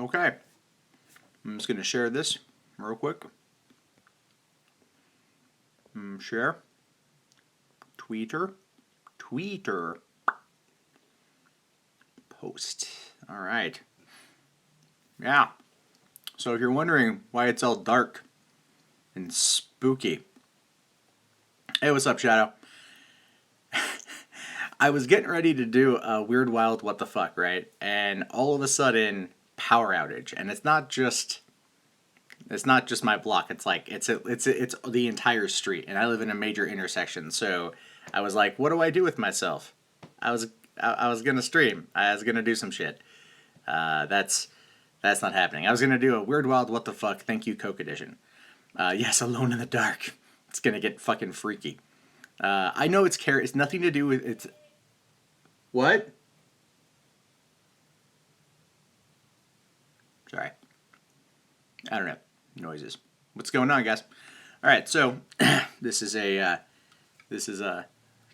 Okay. I'm just going to share this real quick. Share. Tweeter. Post. All right. Yeah. So if you're wondering why it's all dark and spooky. Hey, what's up, Shadow? I was getting ready to do a Weird Wild What the Fuck, right? And all of a sudden, power outage. And it's not just my block. It's like it's the entire street, and I live in a major intersection. So I was like, what do I do with myself? I was gonna stream. I was gonna do some shit. That's not happening. I was gonna do a Weird Wild What the Fuck Thank You Coke edition. Yes, Alone in the Dark. It's gonna get fucking freaky. I know it's nothing to do with it's. What? Sorry. I don't know. Noises. What's going on, guys? All right, so this is a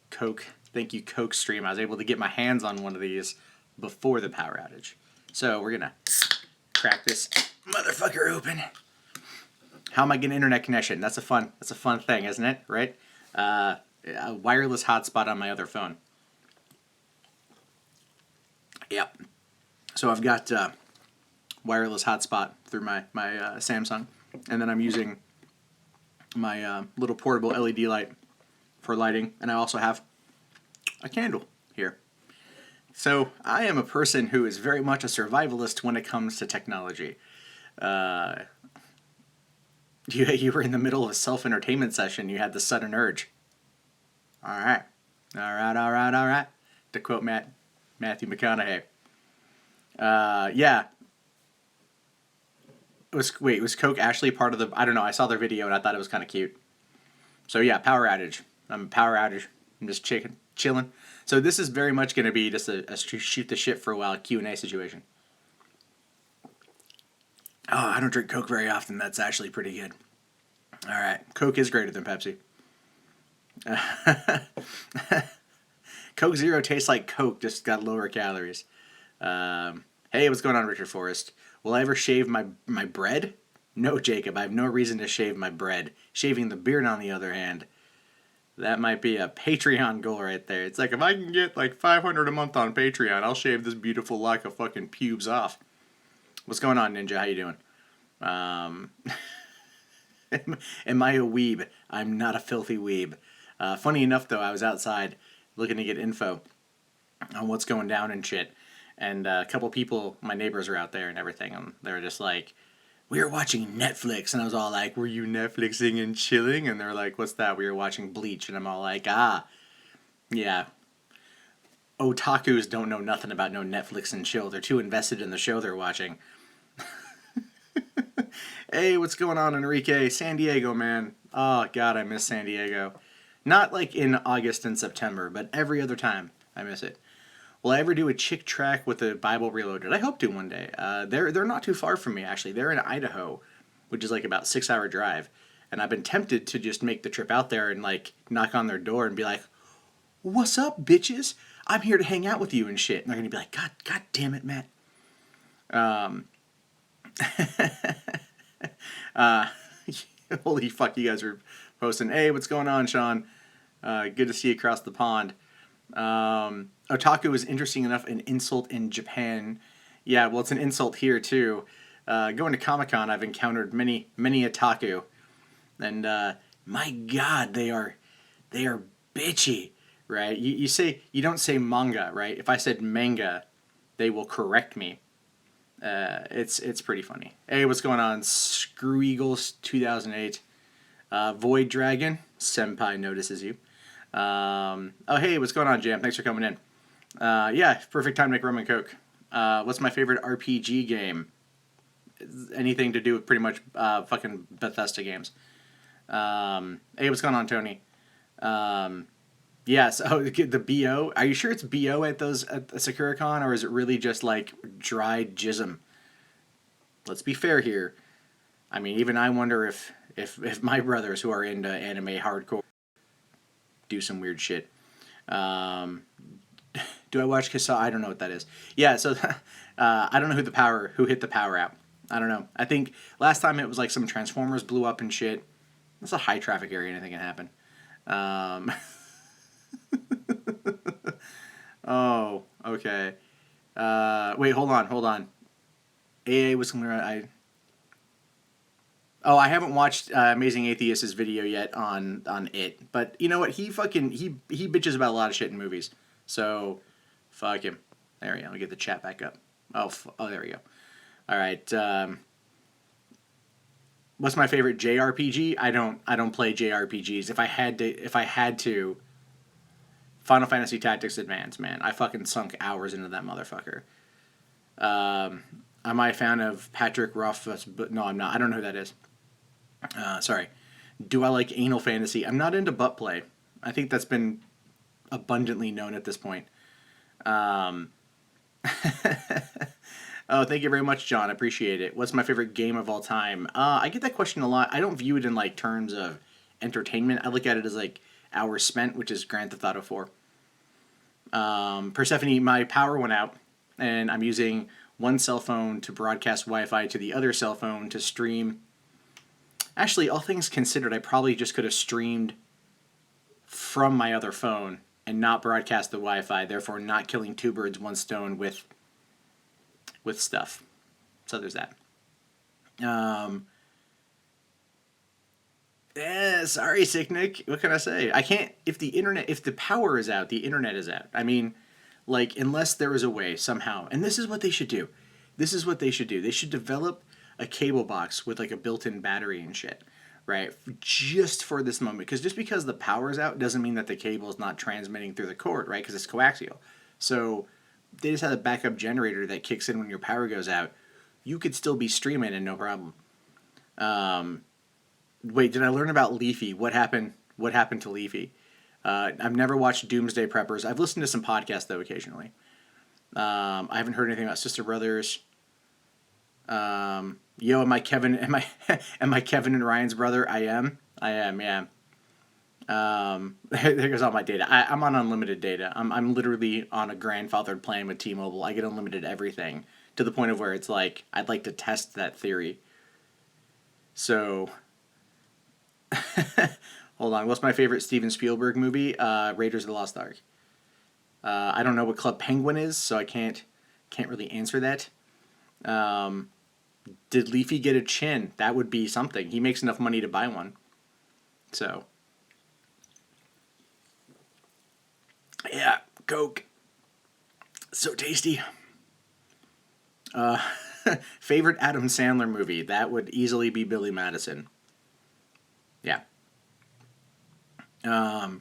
Coke. Thank you, Coke stream. I was able to get my hands on one of these before the power outage. So we're gonna crack this motherfucker open. How am I getting internet connection? That's a fun thing, isn't it? Right? A wireless hotspot on my other phone. Yep. So I've got wireless hotspot through my Samsung, and then I'm using my little portable LED light for lighting, and I also have a candle here. So I am a person who is very much a survivalist when it comes to technology. You were in the middle of a self-entertainment session. You had the sudden urge. All right. To quote Matthew McConaughey. Yeah. Was Coke actually part of the... I don't know. I saw their video and I thought it was kind of cute. So yeah, power outage. I'm just chilling. So this is very much going to be just a shoot the shit for a while Q&A situation. Oh, I don't drink Coke very often. That's actually pretty good. All right. Coke is greater than Pepsi. Coke Zero tastes like Coke, just got lower calories. Hey, what's going on, Richard Forrest? Will I ever shave my bread? No, Jacob. I have no reason to shave my bread. Shaving the beard, on the other hand, that might be a Patreon goal right there. It's like, if I can get like $500 a month on Patreon, I'll shave this beautiful lock of fucking pubes off. What's going on, Ninja? How you doing? Am I a weeb? I'm not a filthy weeb. Funny enough, though, I was outside looking to get info on what's going down and shit. And a couple people, my neighbors, are out there and everything. And they were just like, we were watching Netflix. And I was all like, were you Netflixing and chilling? And they're like, what's that? We were watching Bleach. And I'm all like, yeah. Otakus don't know nothing about no Netflix and chill. They're too invested in the show they're watching. Hey, what's going on, Enrique? San Diego, man. Oh, God, I miss San Diego. Not like in August and September, but every other time I miss it. Will I ever do a chick track with the Bible Reloaded? I hope to one day. They're not too far from me, actually. They're in Idaho, which is like about 6-hour drive. And I've been tempted to just make the trip out there and like knock on their door and be like, what's up, bitches? I'm here to hang out with you and shit. And they're going to be like, God damn it, Matt. Holy fuck, you guys are posting. Hey, what's going on, Sean? Good to see you across the pond. Otaku is interesting enough an insult in Japan. Yeah, well, it's an insult here too. Going to Comic-Con, I've encountered many otaku, and my God, they are bitchy, right? You don't say manga, right? If I said manga, they will correct me. It's pretty funny. Hey, what's going on? Screw Eagles 2008. Void Dragon Senpai notices you. Oh, hey, what's going on, Jam? Thanks for coming in. Yeah, perfect time to make rum and coke. What's my favorite RPG game? Anything to do with pretty much fucking Bethesda games. Hey, what's going on, Tony? Yes. Oh, the BO. Are you sure it's BO at SakuraCon, or is it really just like dried jism? Let's be fair here. I mean, even I wonder if my brothers who are into anime hardcore do some weird shit. Do I watch Kasa? I don't know what that is. Yeah, so I don't know who hit the power out. I don't know. I think last time it was like some Transformers blew up and shit. It's a high traffic area. Anything can happen. Oh, okay. Wait, hold on. AA was something I haven't watched Amazing Atheist's video yet on it, but you know what? He bitches about a lot of shit in movies. So, fuck him. There we go. Let me get the chat back up. Oh, there we go. All right. What's my favorite JRPG? I don't play JRPGs. If I had to, Final Fantasy Tactics Advance, man, I fucking sunk hours into that motherfucker. Am I a fan of Patrick Rothfuss? But no, I'm not. I don't know who that is. Sorry. Do I like anal fantasy? I'm not into butt play. I think that's been abundantly known at this point. Oh, thank you very much, John. I appreciate it. What's my favorite game of all time? I get that question a lot. I don't view it in like terms of entertainment. I look at it as like hours spent, which is Grand Theft Auto 4. Persephone, my power went out, and I'm using one cell phone to broadcast Wi-Fi to the other cell phone to stream. Actually, all things considered, I probably just could have streamed from my other phone and not broadcast the Wi-Fi, therefore not killing two birds, one stone with stuff. So there's that. Yeah, sorry, Sick Nick. What can I say? I can't. If the power is out, the internet is out. I mean, like, unless there is a way somehow, and this is what they should do. They should develop a cable box with like a built-in battery and shit, right? Just for this moment, because just because the power is out doesn't mean that the cable is not transmitting through the cord, right? Because it's coaxial. So they just have a backup generator that kicks in when your power goes out. You could still be streaming and no problem. Wait, did I learn about Leafy? What happened to Leafy? I've never watched Doomsday Preppers. I've listened to some podcasts though occasionally. I haven't heard anything about Sister Brothers. Yo, am I Kevin and Ryan's brother? I am, yeah. There goes all my data. I'm on unlimited data. I'm literally on a grandfathered plan with T-Mobile. I get unlimited everything to the point of where it's like, I'd like to test that theory. So, hold on. What's my favorite Steven Spielberg movie? Raiders of the Lost Ark. I don't know what Club Penguin is, so I can't really answer that. Did Leafy get a chin? That would be something. He makes enough money to buy one. So, yeah, Coke. So tasty. Favorite Adam Sandler movie? That would easily be Billy Madison. Yeah. Oh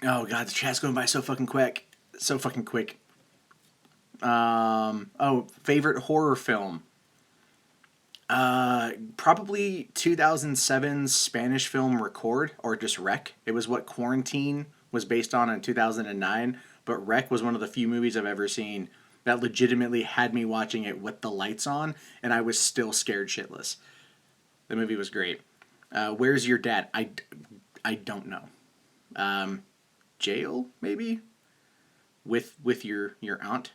god, the chat's going by so fucking quick. Favorite horror film? Probably 2007's Spanish film Record, or just Rec. It was what Quarantine was based on in 2009, but Rec was one of the few movies I've ever seen that legitimately had me watching it with the lights on, and I was still scared shitless. The movie was great. Where's your dad? I don't know. Jail, maybe? With your aunt?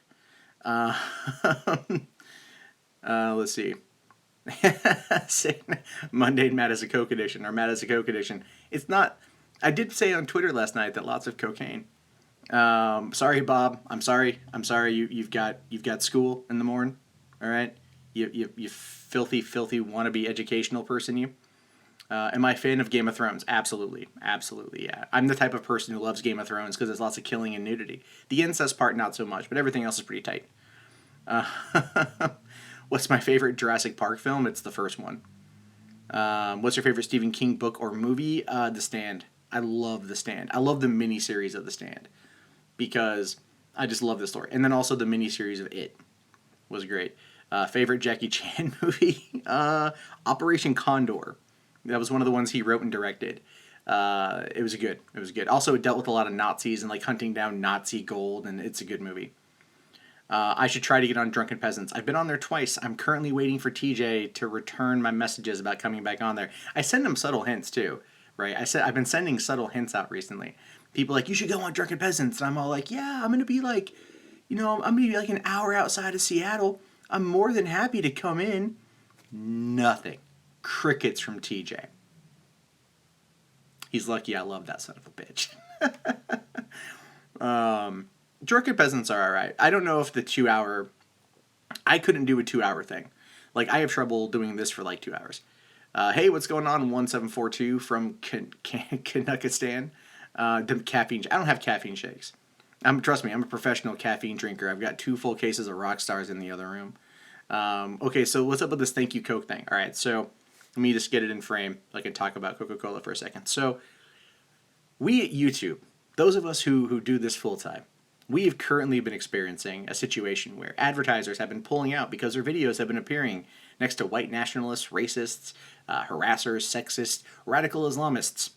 Let's see. Mundane Matt is a Coke edition, or Matt is a Coke edition. It's not. I did say on Twitter last night that lots of cocaine. Sorry, Bob. I'm sorry. You've got school in the morning. All right. You filthy wannabe educational person. You. Am I a fan of Game of Thrones? Absolutely, yeah. I'm the type of person who loves Game of Thrones because there's lots of killing and nudity. The incest part, not so much, but everything else is pretty tight. What's my favorite Jurassic Park film? It's the first one. What's your favorite Stephen King book or movie? The Stand. I love The Stand. I love the miniseries of The Stand because I just love the story. And then also the miniseries of It was great. Favorite Jackie Chan movie? Operation Condor. That was one of the ones he wrote and directed. It was good. Also, it dealt with a lot of Nazis and like hunting down Nazi gold, and it's a good movie. I should try to get on Drunken Peasants. I've been on there twice. I'm currently waiting for TJ to return my messages about coming back on there. I send him subtle hints too, right? I've been sending subtle hints out recently people like, you should go on Drunken Peasants. And I'm all like, yeah, I'm going to be like, I'm going to be like an hour outside of Seattle. I'm more than happy to come in. Nothing. Crickets from TJ. He's lucky I love that son of a bitch. Drunken Peasants are alright. I don't know if the 2 hour... I couldn't do a 2 hour thing. Like, I have trouble doing this for like 2 hours. Hey, what's going on? 1742 from Kanukistan. The caffeine... I don't have caffeine shakes. Trust me, I'm a professional caffeine drinker. I've got 2 full cases of Rockstars in the other room. Okay, so what's up with this thank you Coke thing? All right, so let me just get it in frame so I can talk about Coca-Cola for a second. So we at YouTube, those of us who do this full time, we have currently been experiencing a situation where advertisers have been pulling out because their videos have been appearing next to white nationalists, racists, harassers, sexists, radical Islamists,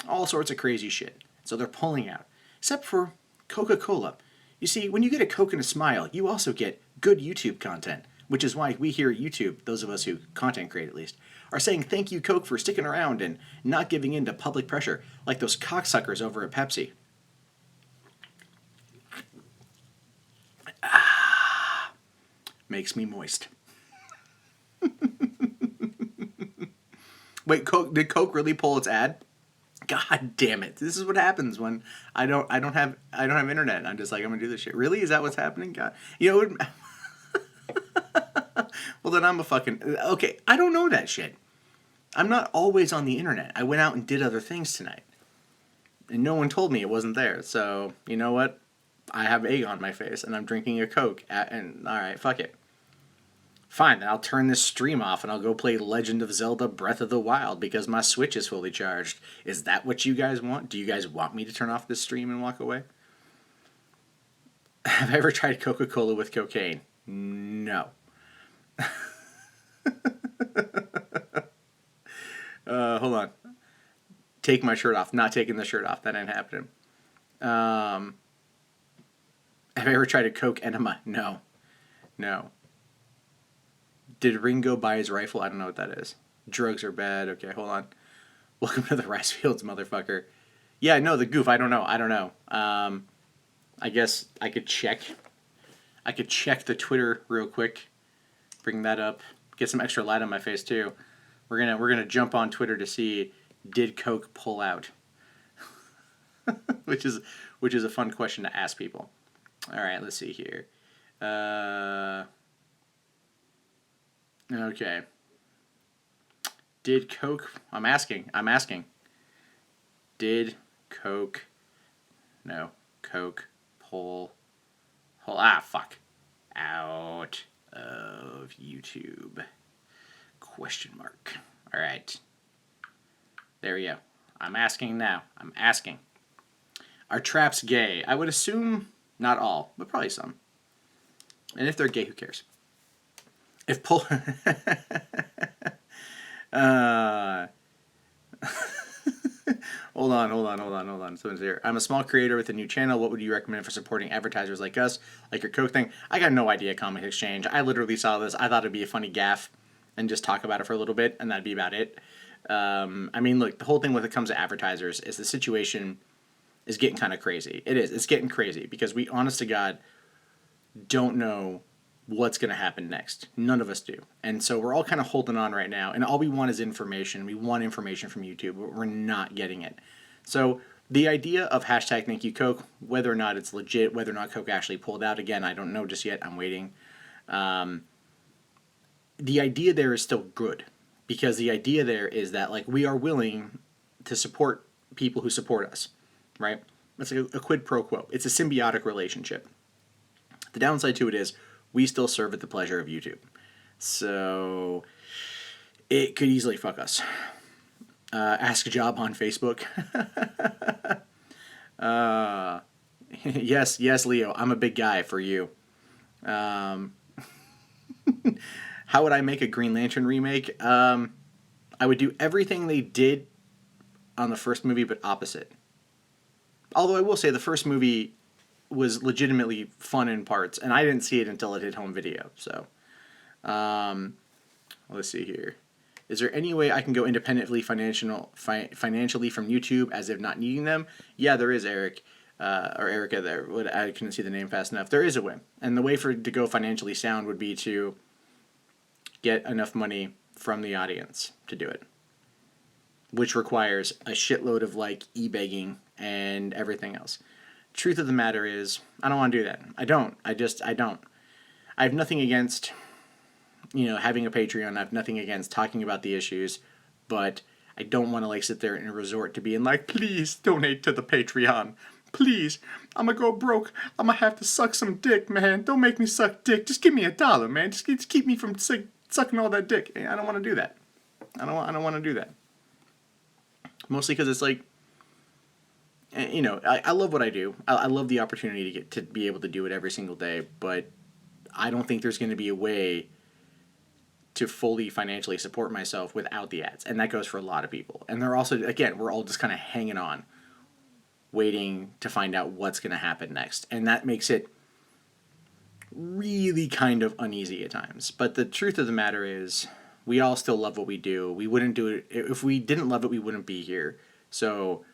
all sorts of crazy shit. So they're pulling out, except for Coca-Cola. You see, when you get a Coke and a smile, you also get good YouTube content, which is why we here at YouTube, those of us who content create at least, are saying thank you Coke for sticking around and not giving in to public pressure like those cocksuckers over at Pepsi. Makes me moist. Wait, did Coke really pull its ad? God damn it! This is what happens when I don't have internet. I'm just like, I'm gonna do this shit. Really? Is that what's happening? God, well, then I'm a fucking okay. I don't know that shit. I'm not always on the internet. I went out and did other things tonight, and no one told me it wasn't there. So you know what? I have egg on my face, and I'm drinking a Coke. And all right, fuck it. Fine, then I'll turn this stream off and I'll go play Legend of Zelda Breath of the Wild because my Switch is fully charged. Is that what you guys want? Do you guys want me to turn off this stream and walk away? Have I ever tried Coca-Cola with cocaine? No. Hold on. Take my shirt off. Not taking the shirt off. That ain't happening. Have I ever tried a Coke enema? No. Did Ringo buy his rifle? I don't know what that is. Drugs are bad. Okay, hold on. Welcome to the rice fields, motherfucker. Yeah, no, the goof. I don't know. I guess I could check. I could check the Twitter real quick. Bring that up. Get some extra light on my face too. We're gonna jump on Twitter to see, did Coke pull out? which is a fun question to ask people. All right, let's see here. Okay. Did Coke... I'm asking. Did Coke... No. Coke pull... fuck. Out of YouTube. Question mark. Alright. There we go. I'm asking now. Are traps gay? I would assume not all, but probably some. And if they're gay, who cares? If pull... Hold on. Someone's here. I'm a small creator with a new channel. What would you recommend for supporting advertisers like us? Like your Coke thing? I got no idea, Comic Exchange. I literally saw this. I thought it'd be a funny gaffe and just talk about it for a little bit, and that'd be about it. I mean, look, the whole thing when it comes to advertisers is the situation is getting kind of crazy. It is. It's getting crazy because we, honest to God, don't know what's going to happen next. None of us do. And so we're all kind of holding on right now, and all we want is information. We want information from YouTube, but we're not getting it. So the idea of hashtag thank you Coke, whether or not it's legit, whether or not Coke actually pulled out again, I don't know just yet. I'm waiting. The idea there is still good, because the idea there is that, like, we are willing to support people who support us, right? It's like a quid pro quo. It's a symbiotic relationship. The downside to it is we still serve at the pleasure of YouTube. So it could easily fuck us. Ask a job on Facebook. Yes, Leo, I'm a big guy for you. How would I make a Green Lantern remake? I would do everything they did on the first movie, but opposite. Although I will say the first movie was legitimately fun in parts, and I didn't see it until it hit home video. So, let's see here. Is there any way I can go independently financially from YouTube as if not needing them? Yeah, there is, Eric. Or Erica there. I couldn't see the name fast enough. There is a way. And the way for it to go financially sound would be to get enough money from the audience to do it, which requires a shitload of like e-begging and everything else. Truth of the matter is, I don't want to do that. I don't. I have nothing against, having a Patreon. I have nothing against talking about the issues, but I don't want to like sit there and resort to being like, please donate to the Patreon. Please, I'm gonna go broke. I'm gonna have to suck some dick, man. Don't make me suck dick. Just give me $1, man. Just keep me from sucking all that dick. I don't want to do that. I don't want to do that. Mostly because it's like, I love what I do. I love the opportunity to be able to do it every single day, but I don't think there's going to be a way to fully financially support myself without the ads. And that goes for a lot of people. And they're also, again, we're all just kind of hanging on, waiting to find out what's going to happen next. And that makes it really kind of uneasy at times. But the truth of the matter is, we all still love what we do. We wouldn't do it. If we didn't love it, we wouldn't be here. So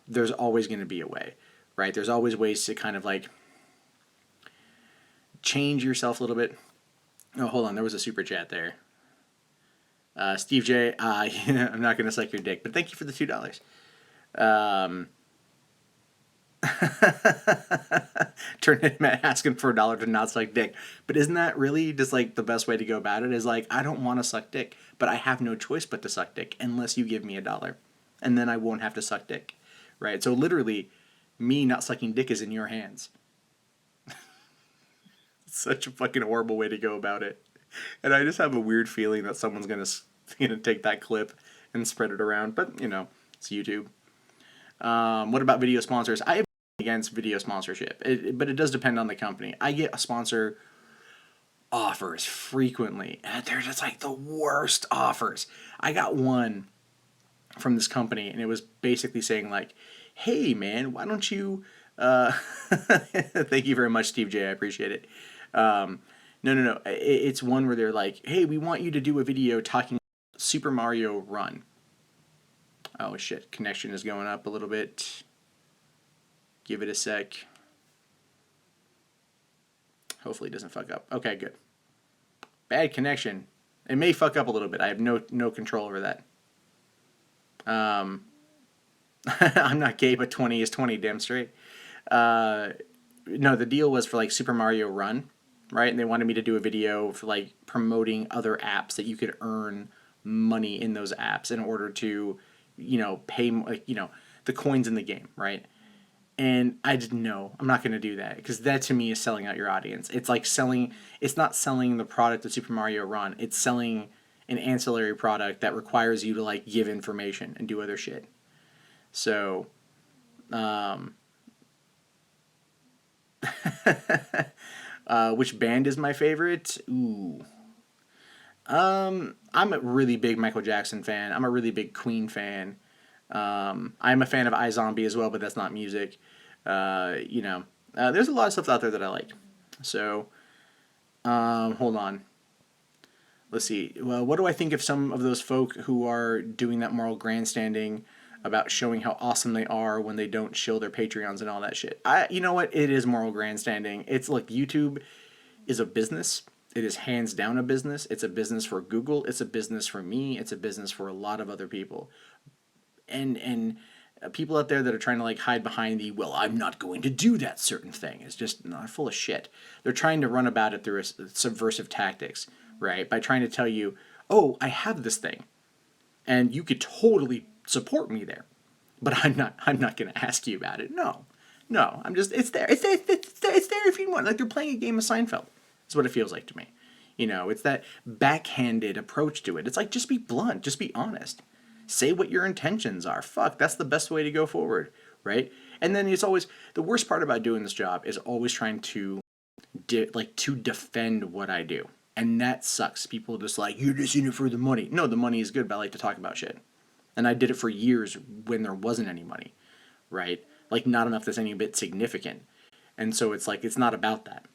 there's always going to be a way, right? There's always ways to kind of like change yourself a little bit. Oh, hold on. There was a super chat there. Steve J, I'm not going to suck your dick, but thank you for the $2. Turn it asking for $1 to not suck dick. But isn't that really just like the best way to go about it? Is like, I don't want to suck dick, but I have no choice but to suck dick unless you give me $1, and then I won't have to suck dick, right? So literally, me not sucking dick is in your hands. It's such a fucking horrible way to go about it, and I just have a weird feeling that someone's gonna take that clip and spread it around. But it's YouTube. What about video sponsors? I have against video sponsorship, but it does depend on the company. I get sponsor offers frequently, and they're just like the worst offers. I got one from this company, and it was basically saying like, hey man, why don't you thank you very much, Steve J, I appreciate it. No, it's one where they're like, hey, we want you to do a video talking Super Mario Run. Oh shit, connection is going up a little bit. Give it a sec. Hopefully it doesn't fuck up. Okay, good. Bad connection. It may fuck up a little bit. I have no control over that. I'm not gay, but 20 is 20, damn straight. No, the deal was for like Super Mario Run, right? And they wanted me to do a video for like promoting other apps that you could earn money in those apps in order to, pay, the coins in the game, right? And I didn't know. I'm not going to do that because that to me is selling out your audience. It's like it's not selling the product of Super Mario Run. It's selling an ancillary product that requires you to like give information and do other shit. So, which band is my favorite? Ooh. I'm a really big Michael Jackson fan. I'm a really big Queen fan. I'm a fan of iZombie as well, but that's not music. There's a lot of stuff out there that I like. So, hold on. Let's see. Well, what do I think of some of those folk who are doing that moral grandstanding about showing how awesome they are when they don't shill their Patreons and all that shit? You know what? It is moral grandstanding. It's like YouTube is a business. It is hands down a business. It's a business for Google. It's a business for me. It's a business for a lot of other people. And people out there that are trying to like hide behind the, well, I'm not going to do that certain thing. It's just not full of shit. They're trying to run about it through subversive tactics, right? By trying to tell you, oh, I have this thing, and you could totally support me there, but I'm not going to ask you about it. No, it's there. It's there if you want. Like they're playing a game of Seinfeld. That's what it feels like to me. It's that backhanded approach to it. It's like, just be blunt, just be honest. Say what your intentions are. Fuck, that's the best way to go forward, right? And then it's always, the worst part about doing this job is always trying to defend what I do. And that sucks. People just like, you're just in it for the money. No, the money is good, but I like to talk about shit. And I did it for years when there wasn't any money, right? Like not enough that's any bit significant. And so it's like, it's not about that.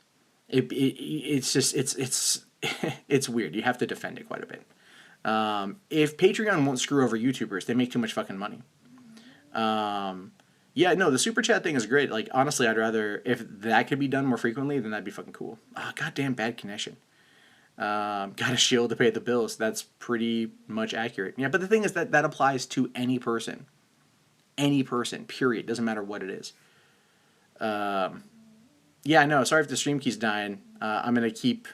It's just, it's weird. You have to defend it quite a bit. If Patreon won't screw over YouTubers, they make too much fucking money. Yeah, no, the super chat thing is great. Like, honestly, I'd rather, if that could be done more frequently, then that'd be fucking cool. Goddamn bad connection. Got a shield to pay the bills. That's pretty much accurate. Yeah, but the thing is that applies to any person. Any person, period. Doesn't matter what it is. Yeah, no, sorry if the stream keeps dying. I'm going to keep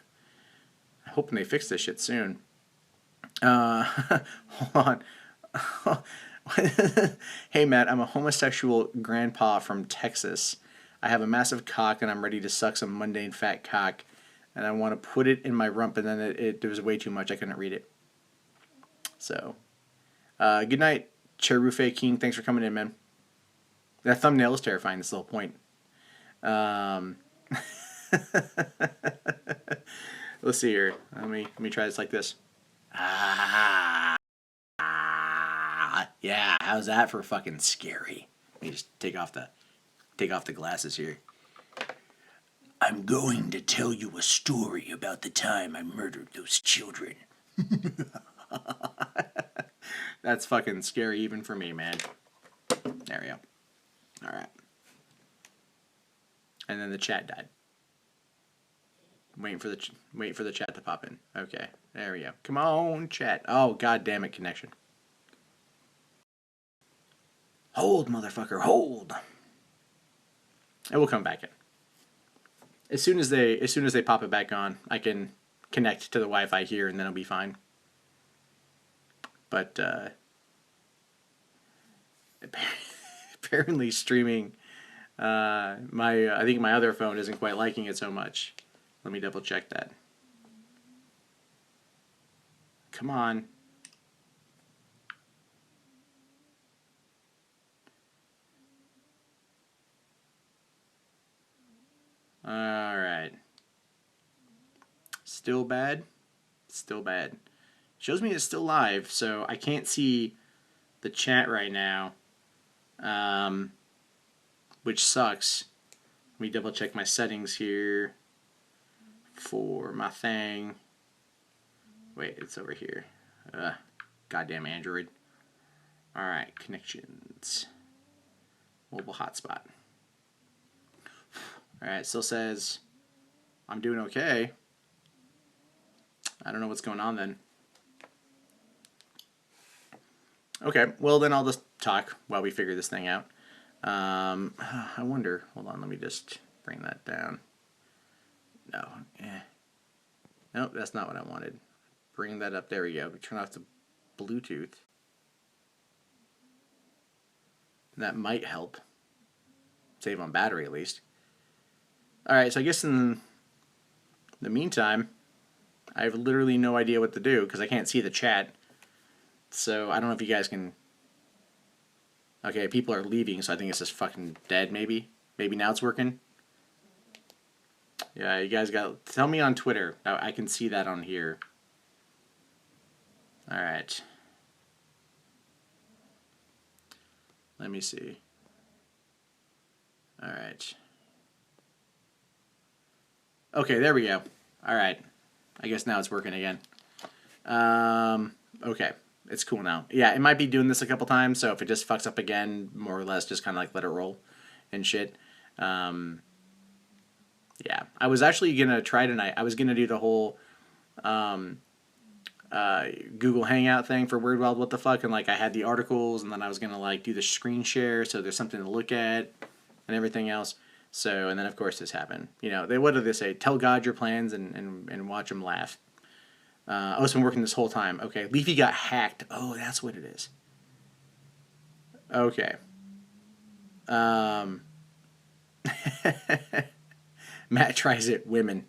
hoping they fix this shit soon. Hold on. Hey, Matt, I'm a homosexual grandpa from Texas. I have a massive cock and I'm ready to suck some mundane fat cock. And I want to put it in my rump, and then it was way too much. I couldn't read it. So, good night, Cherufe King. Thanks for coming in, man. That thumbnail is terrifying. That's the whole point. Let's see here. Let me try this like this. Yeah. How's that for fucking scary? Let me just take off the glasses here. I'm going to tell you a story about the time I murdered those children. That's fucking scary even for me, man. There we go. All right. And then the chat died. Waiting for the chat to pop in. Okay, there we go. Come on, chat. Oh, god damn it, connection. Hold, motherfucker, hold. It will come back in. As soon as they pop it back on, I can connect to the Wi-Fi here, and then it'll be fine. But apparently, streaming. I think my other phone isn't quite liking it so much. Let me double check that. Come on. All right. Still bad? Still bad. Shows me it's still live, so I can't see the chat right now, which sucks. Let me double check my settings here for my thing. Wait, it's over here. Goddamn Android. All right, connections. Mobile hotspot. All right, still says I'm doing okay. I don't know what's going on then. Okay, well then I'll just talk while we figure this thing out. I wonder. Hold on, let me just bring that down. No, nope, that's not what I wanted. Bring that up. There we go. We turn off the Bluetooth. That might help. Save on battery at least. Alright, so I guess in the meantime, I have literally no idea what to do because I can't see the chat. So I don't know if you guys can... Okay, people are leaving, so I think it's just fucking dead maybe. Maybe now it's working. Yeah, you guys got... Tell me on Twitter. I can see that on here. Alright. Let me see. Alright. Okay, there we go. Alright. I guess now it's working again. Okay. It's cool now. Yeah, it might be doing this a couple times, so if it just fucks up again, more or less just kind of like let it roll and shit. Yeah. I was actually going to try tonight. I was going to do the whole Google Hangout thing for Weird Wild What the Fuck, and like I had the articles, and then I was going to like do the screen share so there's something to look at and everything else. So, and then of course this happened. You know, what do they say? Tell God your plans and watch him laugh. Oh, it's been working this whole time. Okay, Leafy got hacked. Oh, that's what it is. Okay. Matt tries it. Women.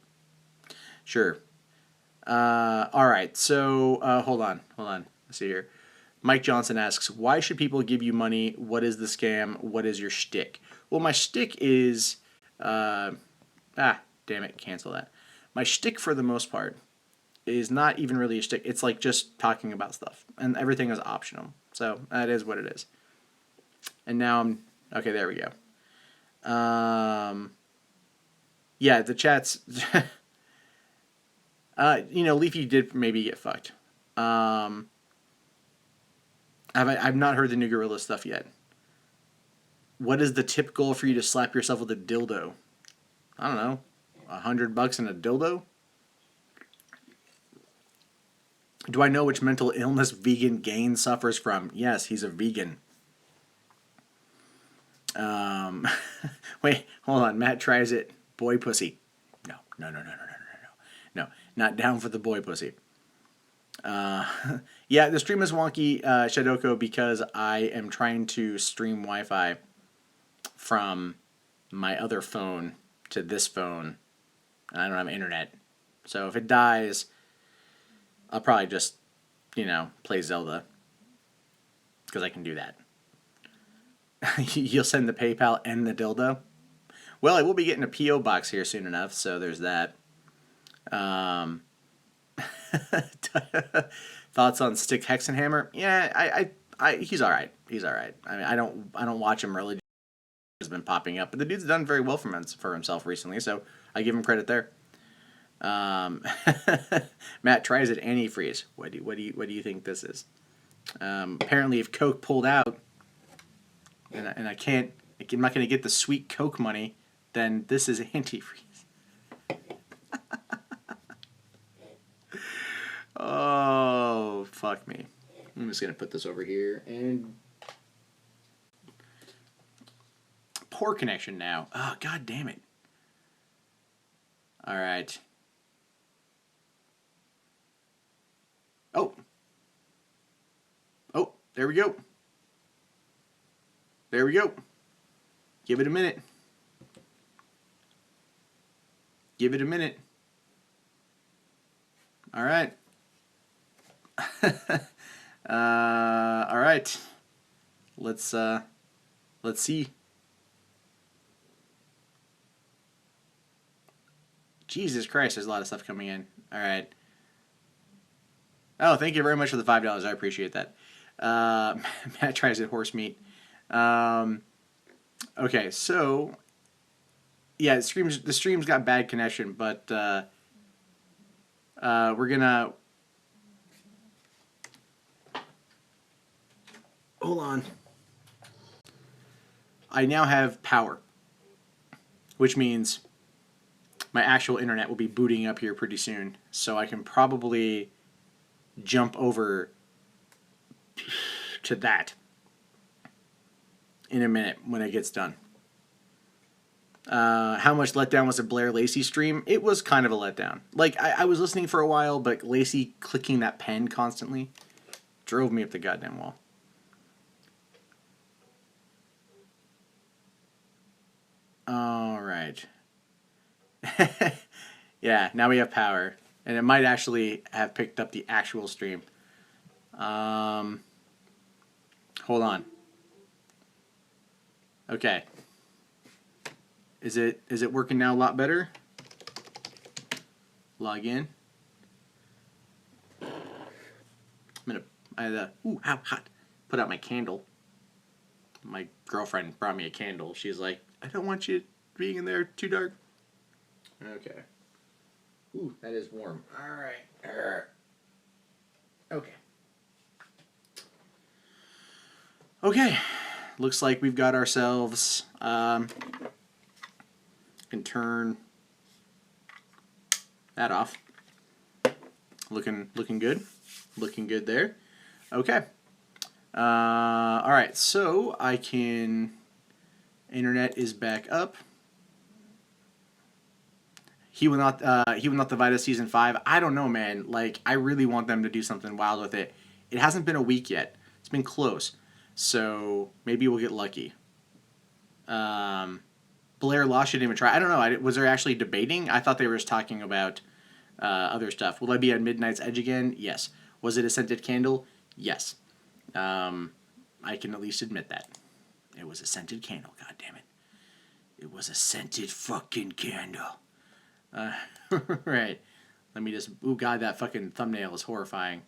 Sure. All right. So, hold on. Let's see here. Mike Johnson asks, why should people give you money? What is the scam? What is your shtick? Well, my shtick is... damn it. Cancel that. My shtick, for the most part, is not even really a shtick. It's like just talking about stuff. And everything is optional. So, that is what it is. And now I'm... Okay, there we go. Yeah, the chats... Leafy did maybe get fucked. I've not heard the new Gorilla stuff yet. What is the tip goal for you to slap yourself with a dildo? I don't know. $100 and a dildo? Do I know which mental illness vegan Gain suffers from? Yes, he's a vegan. Wait, hold on. Matt tries it. Boy pussy. No. No, not down for the boy pussy. Yeah, the stream is wonky, Shadoko, because I am trying to stream Wi-Fi from my other phone to this phone, and I don't have internet. So if it dies, I'll probably just, play Zelda, because I can do that. You'll send the PayPal and the dildo? Well, I will be getting a P.O. box here soon enough, so there's that. Thoughts on Stick Hexenhammer? Yeah, he's all right. He's all right. I mean, I don't watch him really. Has been popping up, but the dude's done very well for himself recently, so I give him credit there. Matt tries it antifreeze. What do you think this is? Apparently, if Coke pulled out, and I'm not going to get the sweet Coke money, then this is antifreeze. Oh, fuck me. I'm just going to put this over here. And poor connection now. Oh, god damn it. All right. Oh, there we go. There we go. Give it a minute. Give it a minute. All right. All right. Let's see. Jesus Christ, there's a lot of stuff coming in. All right. Oh, thank you very much for the $5. I appreciate that. Matt tries it horse meat. Okay, so yeah, the stream's got bad connection, but we're gonna hold on. I now have power, which means my actual internet will be booting up here pretty soon, so I can probably jump over to that in a minute when it gets done. How much letdown was a Blair Lacey stream? It was kind of a letdown. Like, I was listening for a while, but Lacey clicking that pen constantly drove me up the goddamn wall. All right. Yeah, now we have power. And it might actually have picked up the actual stream. Hold on. Okay. Is it working now a lot better? Log in. Ooh, how hot. Put out my candle. My girlfriend brought me a candle. She's like, I don't want you being in there too dark. Okay. Ooh, that is warm. All right. Okay. Okay. Looks like we've got ourselves. Can turn that off. Looking good. Looking good there. Okay. All right. So I can. Internet is back up. He will not divide us season 5. I don't know, man. Like, I really want them to do something wild with it. It hasn't been a week yet. It's been close. So maybe we'll get lucky. Blair Law should even try. I don't know. Was there actually debating? I thought they were just talking about other stuff. Will I be at Midnight's Edge again? Yes. Was it a scented candle? Yes. I can at least admit that. It was a scented candle, God damn it. It was a scented fucking candle. Right. Let me just... Ooh, God, that fucking thumbnail is horrifying.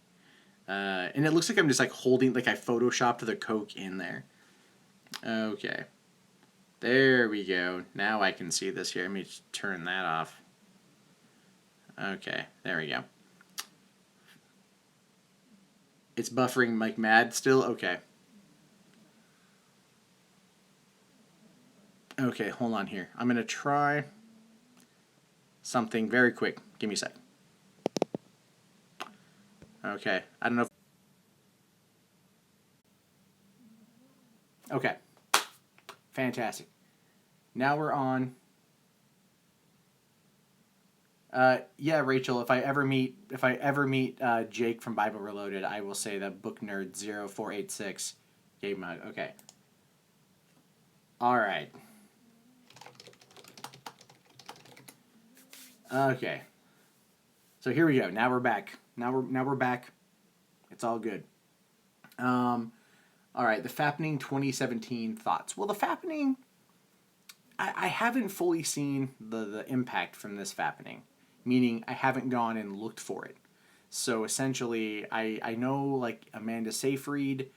And it looks like I'm just, like, holding... Like, I photoshopped the Coke in there. Okay. There we go. Now I can see this here. Let me just turn that off. Okay. There we go. It's buffering like mad still? Okay. Okay, hold on here. I'm going to try something very quick. Give me a sec. Okay. I don't know if... Okay. Fantastic. Now we're on. Yeah, Rachel. If I ever meet Jake from Bible Reloaded, I will say that Book Nerd 0486 gave my okay. All right. Okay. So here we go. Now we're back. Now we're back. It's all good. All right. The Fappening 2017 thoughts. Well, the Fappening. I haven't fully seen the impact from this Fappening, meaning I haven't gone and looked for it. So essentially, I know like Amanda Seyfried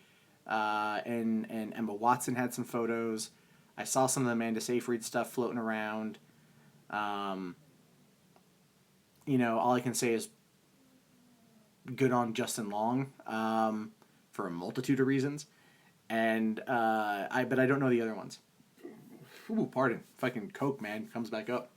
and Emma Watson had some photos. I saw some of the Amanda Seyfried stuff floating around. All I can say is good on Justin Long for a multitude of reasons, but I don't know the other ones. Ooh, pardon. Fucking Coke, man, comes back up.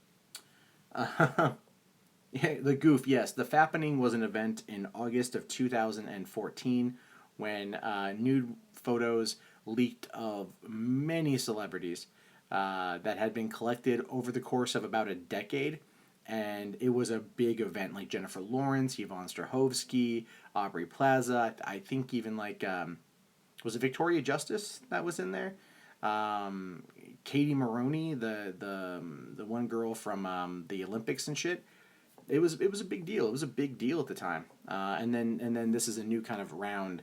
Yeah, the goof, yes. The Fappening was an event in August of 2014 when nude photos leaked of many celebrities that had been collected over the course of about a decade. And it was a big event, like Jennifer Lawrence, Yvonne Strahovski, Aubrey Plaza. I think even like, was it Victoria Justice that was in there? Katie Maroney, the one girl from the Olympics and shit. It was a big deal. It was a big deal at the time. And then this is a new kind of round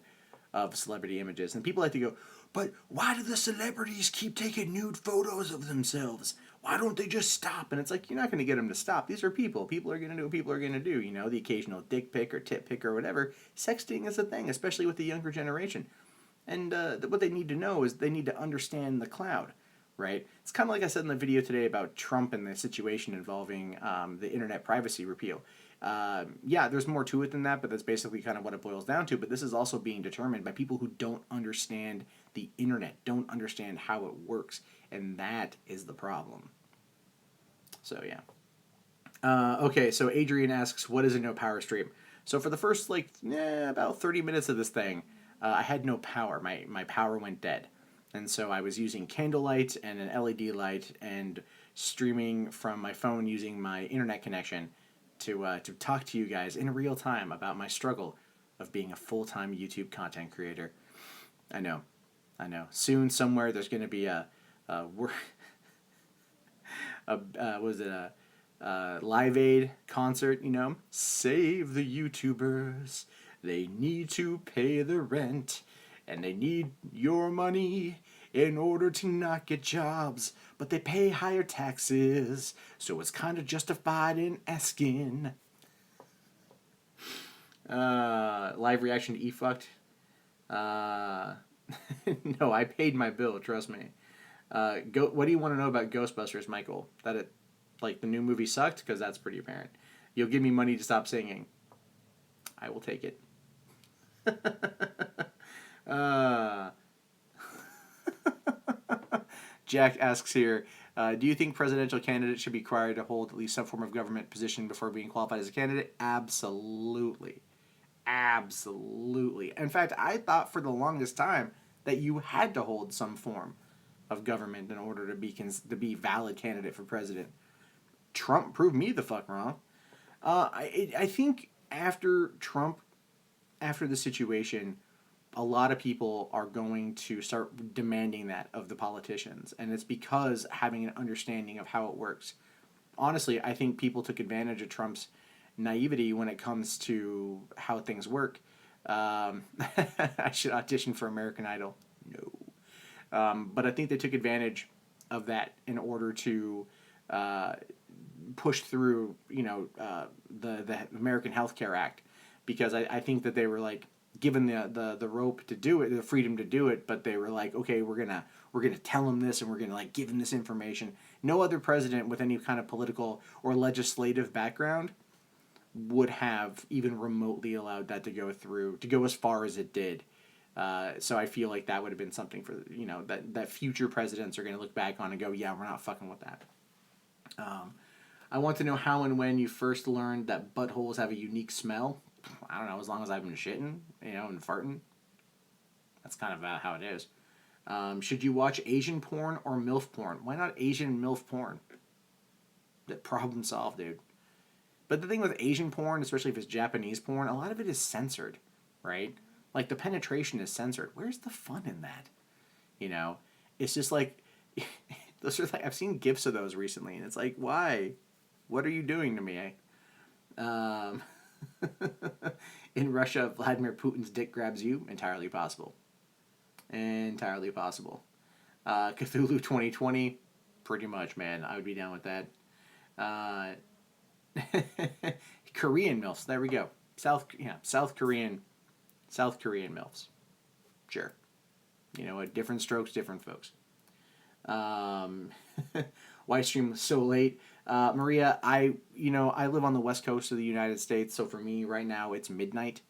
of celebrity images, and people like to go, but why do the celebrities keep taking nude photos of themselves? Why don't they just stop? And it's like, you're not going to get them to stop. These are people. People are going to do what people are going to do. The occasional dick pic or tit pic or whatever. Sexting is a thing, especially with the younger generation. And what they need to know is they need to understand the cloud, right? It's kind of like I said in the video today about Trump and the situation involving the internet privacy repeal. Yeah, there's more to it than that, but that's basically kind of what it boils down to. But this is also being determined by people who don't understand the internet, don't understand how it works, and that is the problem. So, yeah. Okay, so Adrian asks, what is a no power stream? So for the first, about 30 minutes of this thing, I had no power. My power went dead. And so I was using candlelight and an LED light and streaming from my phone using my internet connection to talk to you guys in real time about my struggle of being a full-time YouTube content creator. I know. Soon, somewhere, there's going to be a Live Aid concert, Save the YouTubers. They need to pay the rent, and they need your money in order to not get jobs, but they pay higher taxes, so it's kind of justified in asking. Live reaction to E-Fucked. No, I paid my bill, trust me. What do you want to know about Ghostbusters, Michael? That it, the new movie sucked? Because that's pretty apparent. You'll give me money to stop singing. I will take it. Jack asks here, do you think presidential candidates should be required to hold at least some form of government position before being qualified as a candidate? Absolutely. Absolutely. In fact, I thought for the longest time that you had to hold some form of government in order to be valid candidate for president. Trump proved me the fuck wrong. I think after the situation, a lot of people are going to start demanding that of the politicians, and it's because having an understanding of how it works. Honestly, I think people took advantage of Trump's naivety when it comes to how things work. I should audition for American Idol. No. But I think they took advantage of that in order to push through, the American Health Care Act, because I think that they were given the rope to do it, the freedom to do it, but they were like, okay, we're gonna tell him this, and we're gonna give him this information. No other president with any kind of political or legislative background would have even remotely allowed that to go as far as it did. So I feel like that would have been something for, that future presidents are going to look back on and go, yeah, we're not fucking with that. I want to know how and when you first learned that buttholes have a unique smell. I don't know, as long as I've been shitting, and farting. That's kind of how it is. Should you watch Asian porn or MILF porn? Why not Asian MILF porn? That problem solved, dude. But the thing with Asian porn, especially if it's Japanese porn, a lot of it is censored, right? Like the penetration is censored. Where's the fun in that? It's just like those are like I've seen gifs of those recently, and it's like, why? What are you doing to me? In Russia, Vladimir Putin's dick grabs you. Entirely possible. Entirely possible. Cthulhu 2020, pretty much, man. I would be down with that. Korean MILFs. There we go. South Korean MILFs. Sure. You know what? Different strokes, different folks. Why stream so late? Maria, I live on the west coast of the United States, so for me right now it's midnight.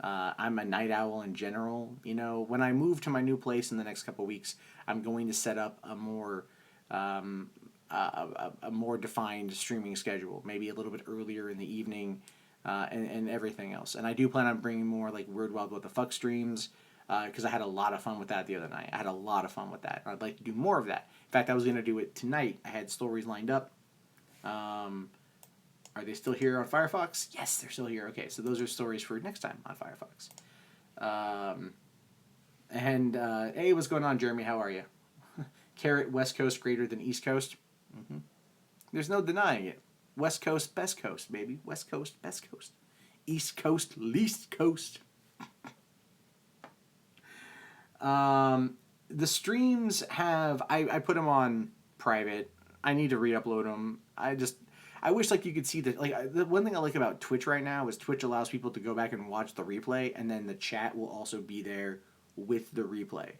I'm a night owl in general. When I move to my new place in the next couple of weeks, I'm going to set up a more defined streaming schedule, maybe a little bit earlier in the evening, and everything else. And I do plan on bringing more like Weird Wild What the Fuck streams, because I had a lot of fun with that the other night. I had a lot of fun with that. I'd like to do more of that. In fact, I was going to do it tonight. I had stories lined up. Are they still here on Firefox? Yes, they're still here. Okay, so those are stories for next time on Firefox. Hey, what's going on, Jeremy? How are you? Carrot, West Coast greater than East Coast. Mm-hmm. There's no denying it. West Coast, best coast, baby. West Coast, best coast. East Coast, least coast. The streams have... I put them on private. I need to re-upload them. I wish you could see that. The one thing I like about Twitch right now is Twitch allows people to go back and watch the replay, and then the chat will also be there with the replay,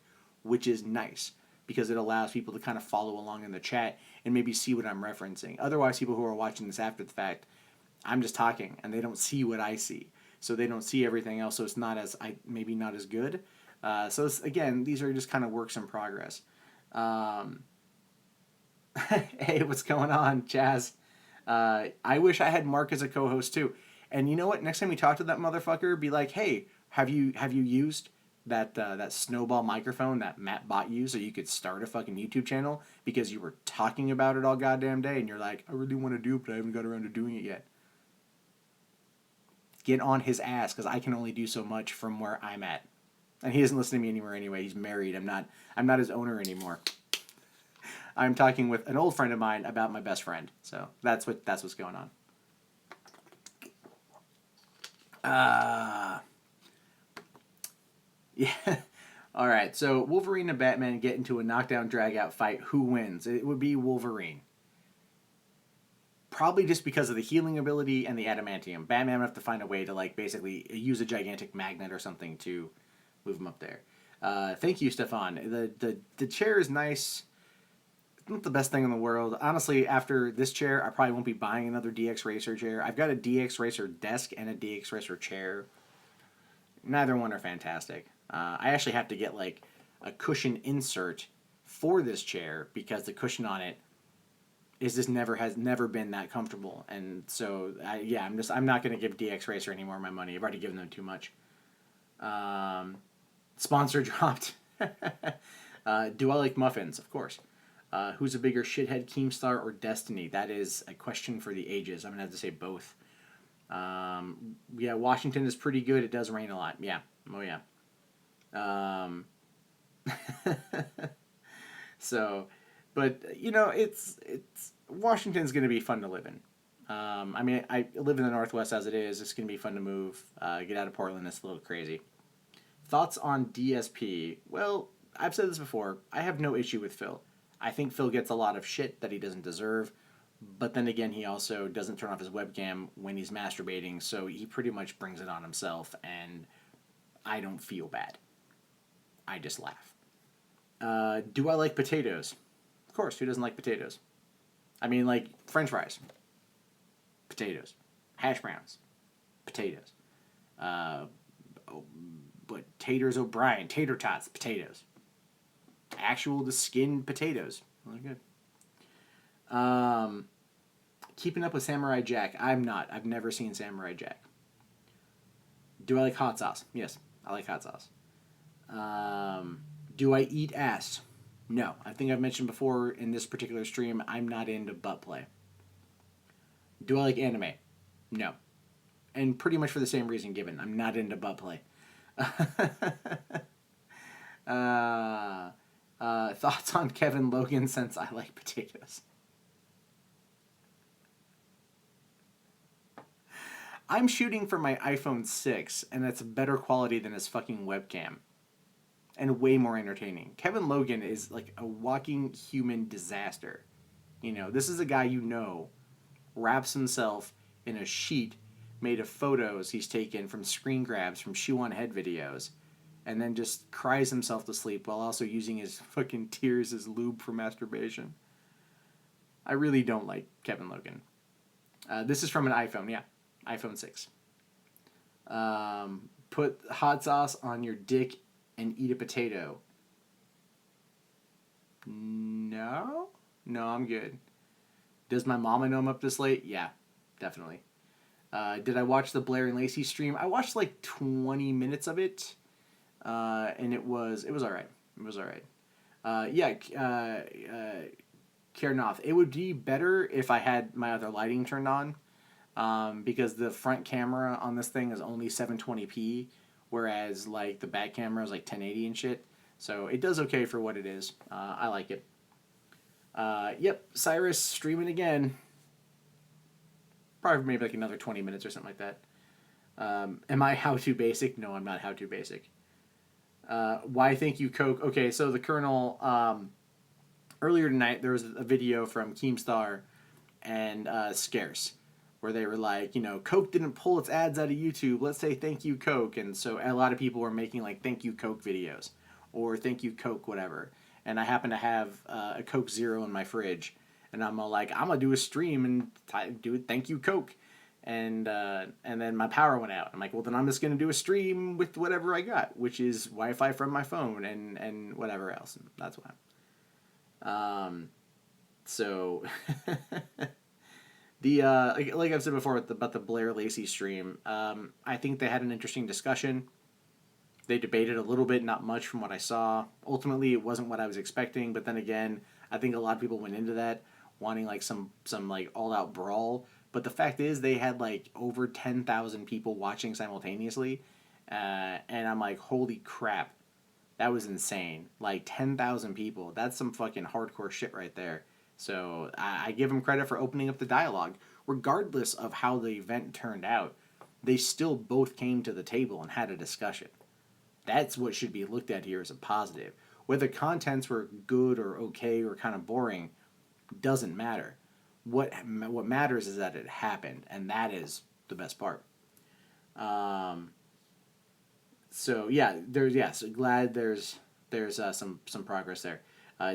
which is nice because it allows people to kind of follow along in the chat and maybe see what I'm referencing. Otherwise, people who are watching this after the fact, I'm just talking and they don't see what I see, so they don't see everything else. So it's maybe not as good. So again, these are just kind of works in progress. Hey, what's going on, Chaz? I wish I had Mark as a co-host too. And you know what? Next time you talk to that motherfucker, be like, "Hey, have you used that snowball microphone that Matt bought you so you could start a fucking YouTube channel because you were talking about it all goddamn day and you're like, I really want to do it, but I haven't got around to doing it yet." Get on his ass because I can only do so much from where I'm at, and he doesn't listen to me anymore anyway. He's married. I'm not his owner anymore. I'm talking with an old friend of mine about my best friend. So that's what's going on. Yeah. All right. So Wolverine and Batman get into a knockdown drag-out fight. Who wins? It would be Wolverine. Probably just because of the healing ability and the adamantium. Batman would have to find a way to basically use a gigantic magnet or something to move him up there. Thank you, Stefan. The chair is nice. Not the best thing in the world. Honestly, after this chair, I probably won't be buying another DX Racer chair. I've got a DX Racer desk and a DX Racer chair. Neither one are fantastic. I actually have to get a cushion insert for this chair because the cushion on it has never been that comfortable. And so I'm not going to give DX Racer any more of my money. I've already given them too much. Sponsor dropped. Do I like muffins? Of course. Who's a bigger shithead, Keemstar or Destiny? That is a question for the ages. I'm going to have to say both. Washington is pretty good. It does rain a lot. Yeah. Oh, yeah. So, but, it's Washington's going to be fun to live in. I live in the Northwest as it is. It's going to be fun to move. Get out of Portland. It's a little crazy. Thoughts on DSP? Well, I've said this before. I have no issue with Phil. I think Phil gets a lot of shit that he doesn't deserve, but then again, he also doesn't turn off his webcam when he's masturbating, so he pretty much brings it on himself, and I don't feel bad. I just laugh. Do I like potatoes? Of course, who doesn't like potatoes? French fries. Potatoes. Hash browns. potatoes. But taters O'Brien, tater tots, potatoes. Actual the skinned potatoes. Really good. Keeping up with Samurai Jack. I'm not. I've never seen Samurai Jack. Do I like hot sauce? Yes, I like hot sauce. Do I eat ass? No. I think I've mentioned before in this particular stream, I'm not into butt play. Do I like anime? No. And pretty much for the same reason given. I'm not into butt play. Thoughts on Kevin Logan since I like potatoes? I'm shooting for my iPhone 6, and it's better quality than his fucking webcam. And way more entertaining. Kevin Logan is like a walking human disaster. You know, this is a guy wraps himself in a sheet made of photos he's taken from screen grabs from shoe on head videos, and then just cries himself to sleep while also using his fucking tears as lube for masturbation. I really don't like Kevin Logan. This is from an iPhone, yeah. iPhone 6. Put hot sauce on your dick and eat a potato. No? No, I'm good. Does my mama know I'm up this late? Yeah, definitely. Did I watch the Blair and Lacey stream? I watched like 20 minutes of it, and it was alright. It was alright. Karnoth, it would be better if I had my other lighting turned on, because the front camera on this thing is only 720p, whereas like the back camera is like 1080 and shit. So it does okay for what it is. I like it. Yep, Cyrus streaming again. Probably maybe like another 20 minutes or something like that. Am I how to basic? No, I'm not how to basic. Why thank you, Coke? Okay, so the Colonel, earlier tonight there was a video from Keemstar and Scarce where they were like, you know, Coke didn't pull its ads out of YouTube. Let's say thank you, Coke. And so a lot of people were making like thank you, Coke videos or thank you, Coke, whatever. And I happen to have a Coke Zero in my fridge. And I'm all like, I'm going to do a stream and do it, thank you, Coke. And then my power went out. I'm like, well, then I'm just going to do a stream with whatever I got, which is Wi-Fi from my phone and whatever else. And that's why. So, the like I've said before about the Blair Lacey stream, I think they had an interesting discussion. They debated a little bit, not much from what I saw. Ultimately, it wasn't what I was expecting, but then again, I think a lot of people went into that wanting like some like all-out brawl. But the fact is, they had like over 10,000 people watching simultaneously, and I'm like, holy crap, that was insane. Like 10,000 people, that's some fucking hardcore shit right there. So I give them credit for opening up the dialogue. Regardless of how the event turned out, they still both came to the table and had a discussion. That's what should be looked at here as a positive. Whether contents were good or okay or kind of boring doesn't matter. What matters is that it happened, and that is the best part. So yeah, so glad there's some progress there.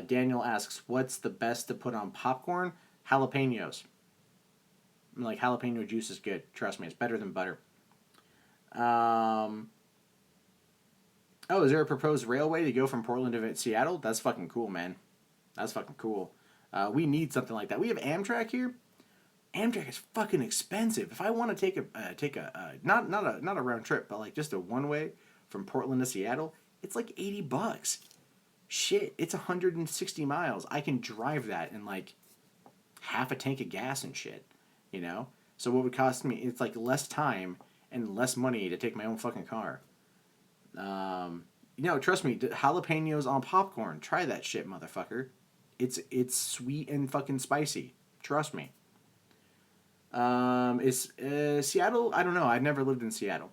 Daniel asks, what's the best to put on popcorn? Jalapenos. Like jalapeno juice is good. Trust me, it's better than butter. Oh, is there a proposed railway to go from Portland to Seattle? That's fucking cool, man. That's fucking cool. We need something like that. We have Amtrak here. Amtrak is fucking expensive. If I want to take a not a round trip, but like just a one way from Portland to Seattle, it's like $80. Shit, it's 160 miles. I can drive that in like half a tank of gas and shit, you know? So what would cost me, it's like less time and less money to take my own fucking car. You know, trust me, jalapenos on popcorn. Try that shit, motherfucker. It's sweet and fucking spicy. Trust me. Is Seattle? I don't know. I've never lived in Seattle.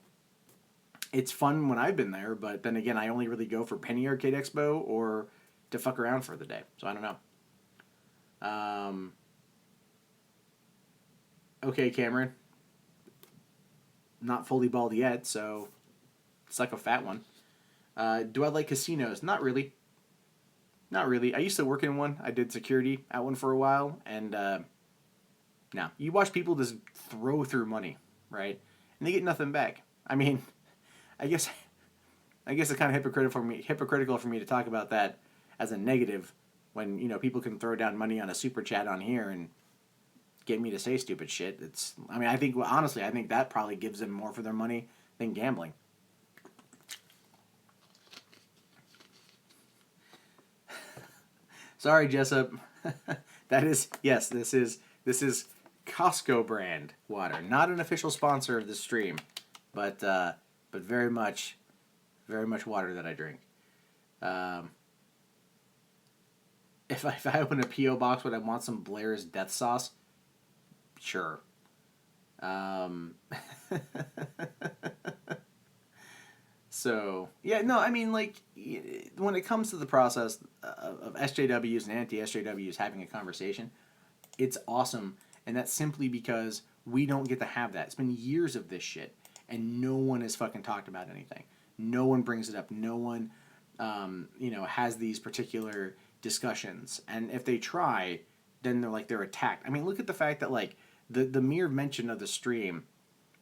It's fun when I've been there, but then again, I only really go for Penny Arcade Expo or to fuck around for the day. So I don't know. Okay, Cameron. Not fully bald yet, so it's like a fat one. Do I like casinos? Not really. Not really. I used to work in one. I did security at one for a while, and no. You watch people just throw through money, right? and they get nothing back. I mean, I guess it's kind of hypocritical for me to talk about that as a negative when, you know, people can throw down money on a super chat on here and get me to say stupid shit. I mean, I think, honestly, I think that probably gives them more for their money than gambling. Sorry, Jessup. Yes, this is Costco brand water. Not an official sponsor of the stream, but very much water that I drink. If I open a P.O. box, would I want some Blair's death sauce? Sure. So, yeah, no, I mean, like, when it comes to the process of SJWs and anti-SJWs having a conversation, it's awesome, and that's simply because we don't get to have that. It's been years of this shit, and no one has fucking talked about anything. No one brings it up. No one, has these particular discussions. And if they try, then they're attacked. I mean, look at the fact that, like, the mere mention of the stream,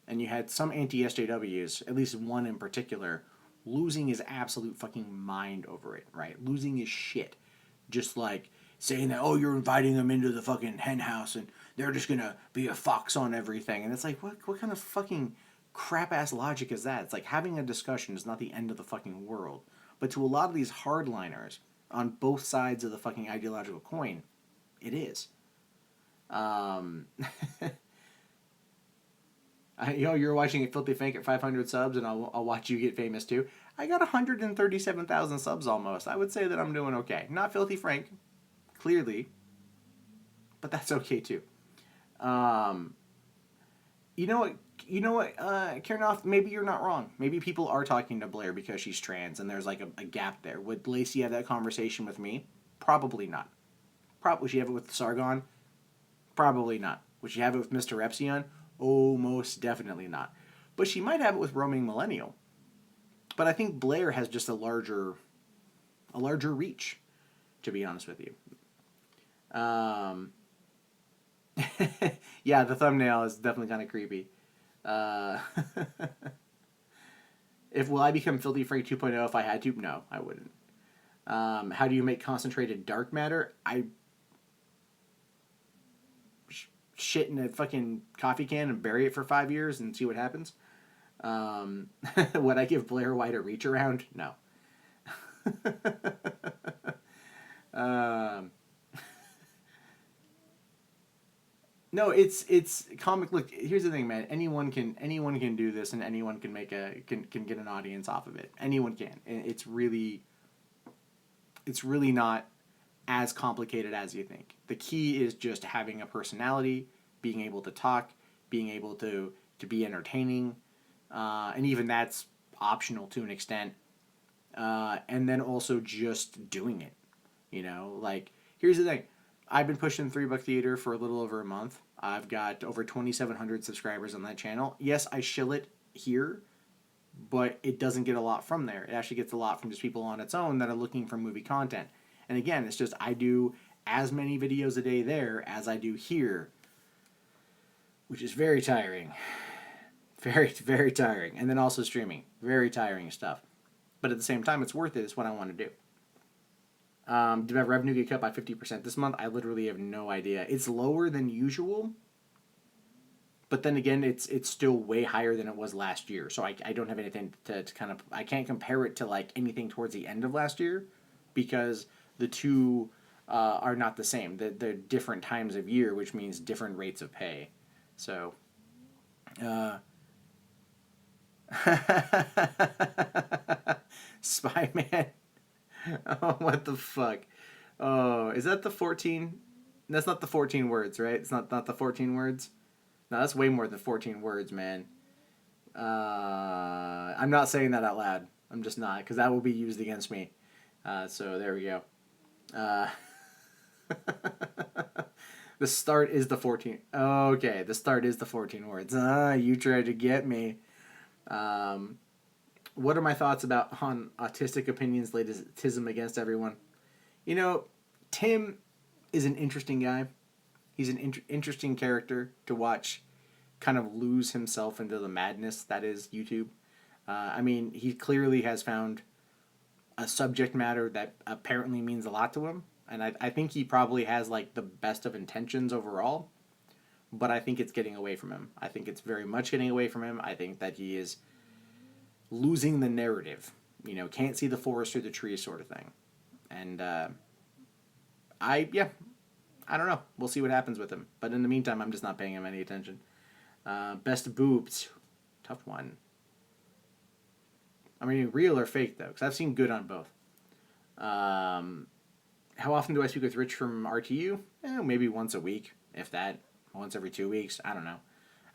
and you had some anti-SJWs, at least one in particular, losing his absolute fucking mind over it, right? Losing his shit. Just like saying that, oh, you're inviting them into the fucking hen house and they're just gonna be a fox on everything. And it's like, what kind of fucking crap-ass logic is that? It's like having a discussion is not the end of the fucking world. But to a lot of these hardliners on both sides of the fucking ideological coin, it is. You're watching a Filthy Fank at 500 subs, and I'll watch you get famous too. I got 137,000 subs almost. I would say that I'm doing okay. Not Filthy Frank, clearly, but that's okay too. You know what, Karenoff, maybe you're not wrong. Maybe people are talking to Blair because she's trans, and there's like a gap there. Would Lacey have that conversation with me? Probably not. Would she have it with Sargon? Probably not. Would she have it with Mr. Epsilon? Oh, most definitely not. But she might have it with Roaming Millennial. But I think Blair has just a larger reach, to be honest with you. Yeah, the thumbnail is definitely kind of creepy. Will I become Filthy Frank 2.0 if I had to? No, I wouldn't. How do you make concentrated dark matter? I shit in a fucking coffee can and bury it for 5 years and see what happens. Would I give Blair White a reach around? No. No, it's comic. Look, here's the thing, man. Anyone can do this, and anyone can can get an audience off of it. Anyone can. It's really not as complicated as you think. The key is just having a personality, being able to talk, being able to be entertaining, and even that's optional to an extent. And then also just doing it. Like, here's the thing. I've been pushing $3 Theater for a little over a month. I've got over 2,700 subscribers on that channel. Yes, I shill it here, but it doesn't get a lot from there. It actually gets a lot from just people on its own that are looking for movie content. And again, it's just I do as many videos a day there as I do here, which is very tiring. Very, very tiring. And then also streaming. Very tiring stuff. But at the same time, it's worth it. It's what I want to do. Did my revenue get cut by 50% this month? I literally have no idea. It's lower than usual, but then again, it's still way higher than it was last year. So I don't have anything to kind of... I can't compare it to like anything towards the end of last year because the two are not the same. They're different times of year, which means different rates of pay. So... Spy-Man... Oh, what the fuck? Oh, is that the 14? That's not the 14 words, right? It's not the 14 words? No, that's way more than 14 words, man. I'm not saying that out loud. I'm just not, because that will be used against me. So there we go. The start is the 14. Okay, the start is the 14 words. You tried to get me. What are my thoughts on autistic opinions, latism against everyone? Tim is an interesting guy. He's an interesting character to watch kind of lose himself into the madness that is YouTube. I mean, he clearly has found a subject matter that apparently means a lot to him, and I think he probably has like the best of intentions overall, but I think it's getting away from him. I think it's very much getting away from him. I think that he is losing the narrative. You know, can't see the forest through the trees sort of thing. And I don't know. We'll see what happens with him. But in the meantime, I'm just not paying him any attention. Best boobs. Tough one. I mean, real or fake, though? Because I've seen good on both. How often do I speak with Rich from RTU? Maybe once a week, if that. Once every 2 weeks. I don't know.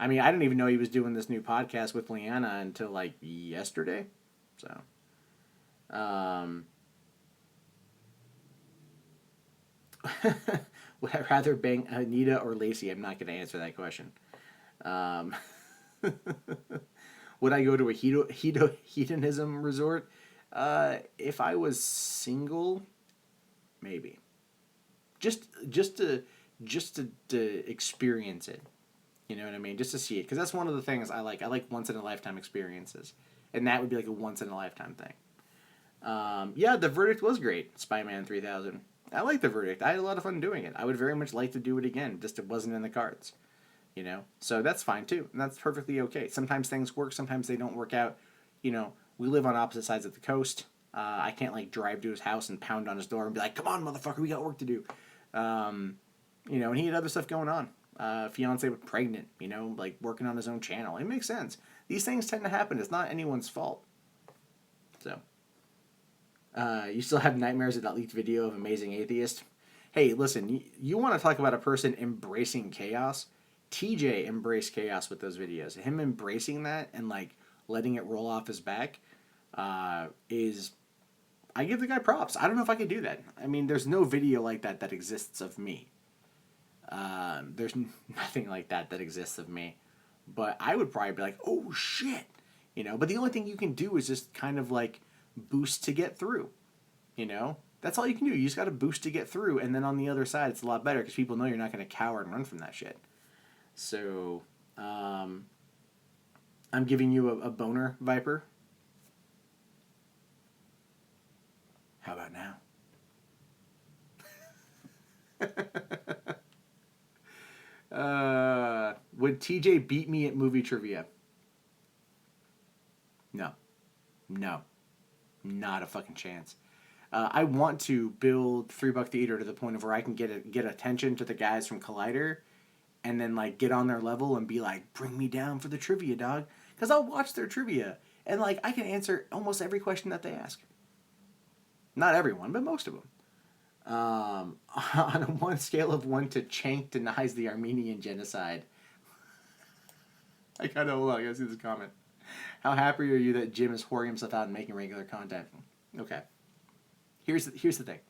I mean, I didn't even know he was doing this new podcast with Leanna until, like, yesterday. So, would I rather bang Anita or Lacey? I'm not going to answer that question. Would I go to a hedonism resort? If I was single, maybe. Just to experience it. You know what I mean? Just to see it. Because that's one of the things I like. I like once-in-a-lifetime experiences. And that would be like a once-in-a-lifetime thing. Yeah, The Verdict was great. Spyman 3000. I like The Verdict. I had a lot of fun doing it. I would very much like to do it again. Just it wasn't in the cards. You know? So that's fine, too. And that's perfectly okay. Sometimes things work. Sometimes they don't work out. You know, we live on opposite sides of the coast. I can't, like, drive to his house and pound on his door and be like, come on, motherfucker, we got work to do. You know, and he had other stuff going on. Fiance was pregnant, you know, like working on his own channel. It makes sense. These things tend to happen. It's not anyone's fault. So, you still have nightmares of that leaked video of Amazing Atheist? Hey, listen, you want to talk about a person embracing chaos? TJ embraced chaos with those videos. Him embracing that and like letting it roll off his back is, I give the guy props. I don't know if I could do that. I mean, there's no video like that exists of me. There's nothing like that exists of me. But I would probably be like, oh shit. You know, but the only thing you can do is just kind of like boost to get through. You know? That's all you can do. You just got to boost to get through. And then on the other side, it's a lot better because people know you're not going to cower and run from that shit. So, I'm giving you a boner, Viper. How about now? Would TJ beat me at movie trivia? No. No. Not a fucking chance. I want to build Three Buck Theater to the point of where I can get attention to the guys from Collider and then like get on their level and be like, bring me down for the trivia, dog. Because I'll watch their trivia and like I can answer almost every question that they ask. Not everyone, but most of them. On a one scale of 1 to Chank denies the Armenian genocide. I gotta see this comment. How happy are you that Jim is whoring himself out and making regular content? Okay. Here's the thing.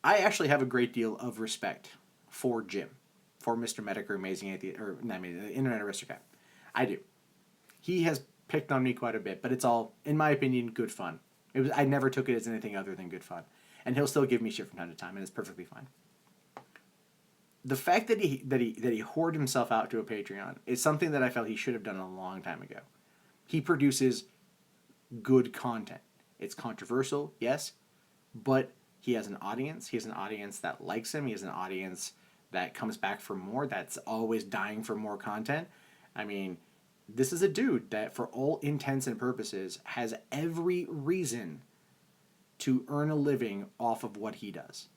I actually have a great deal of respect for Jim, for Mr. Medic or Amazing Atheist, or I mean, the Internet Aristocrat. I do. He has picked on me quite a bit, but it's all, in my opinion, good fun. I never took it as anything other than good fun. And he'll still give me shit from time to time, and it's perfectly fine. The fact that he whored himself out to a Patreon is something that I felt he should have done a long time ago. He produces good content. It's controversial, yes, but he has an audience. He has an audience that likes him. He has an audience that comes back for more, that's always dying for more content. I mean, this is a dude that, for all intents and purposes, has every reason to earn a living off of what he does.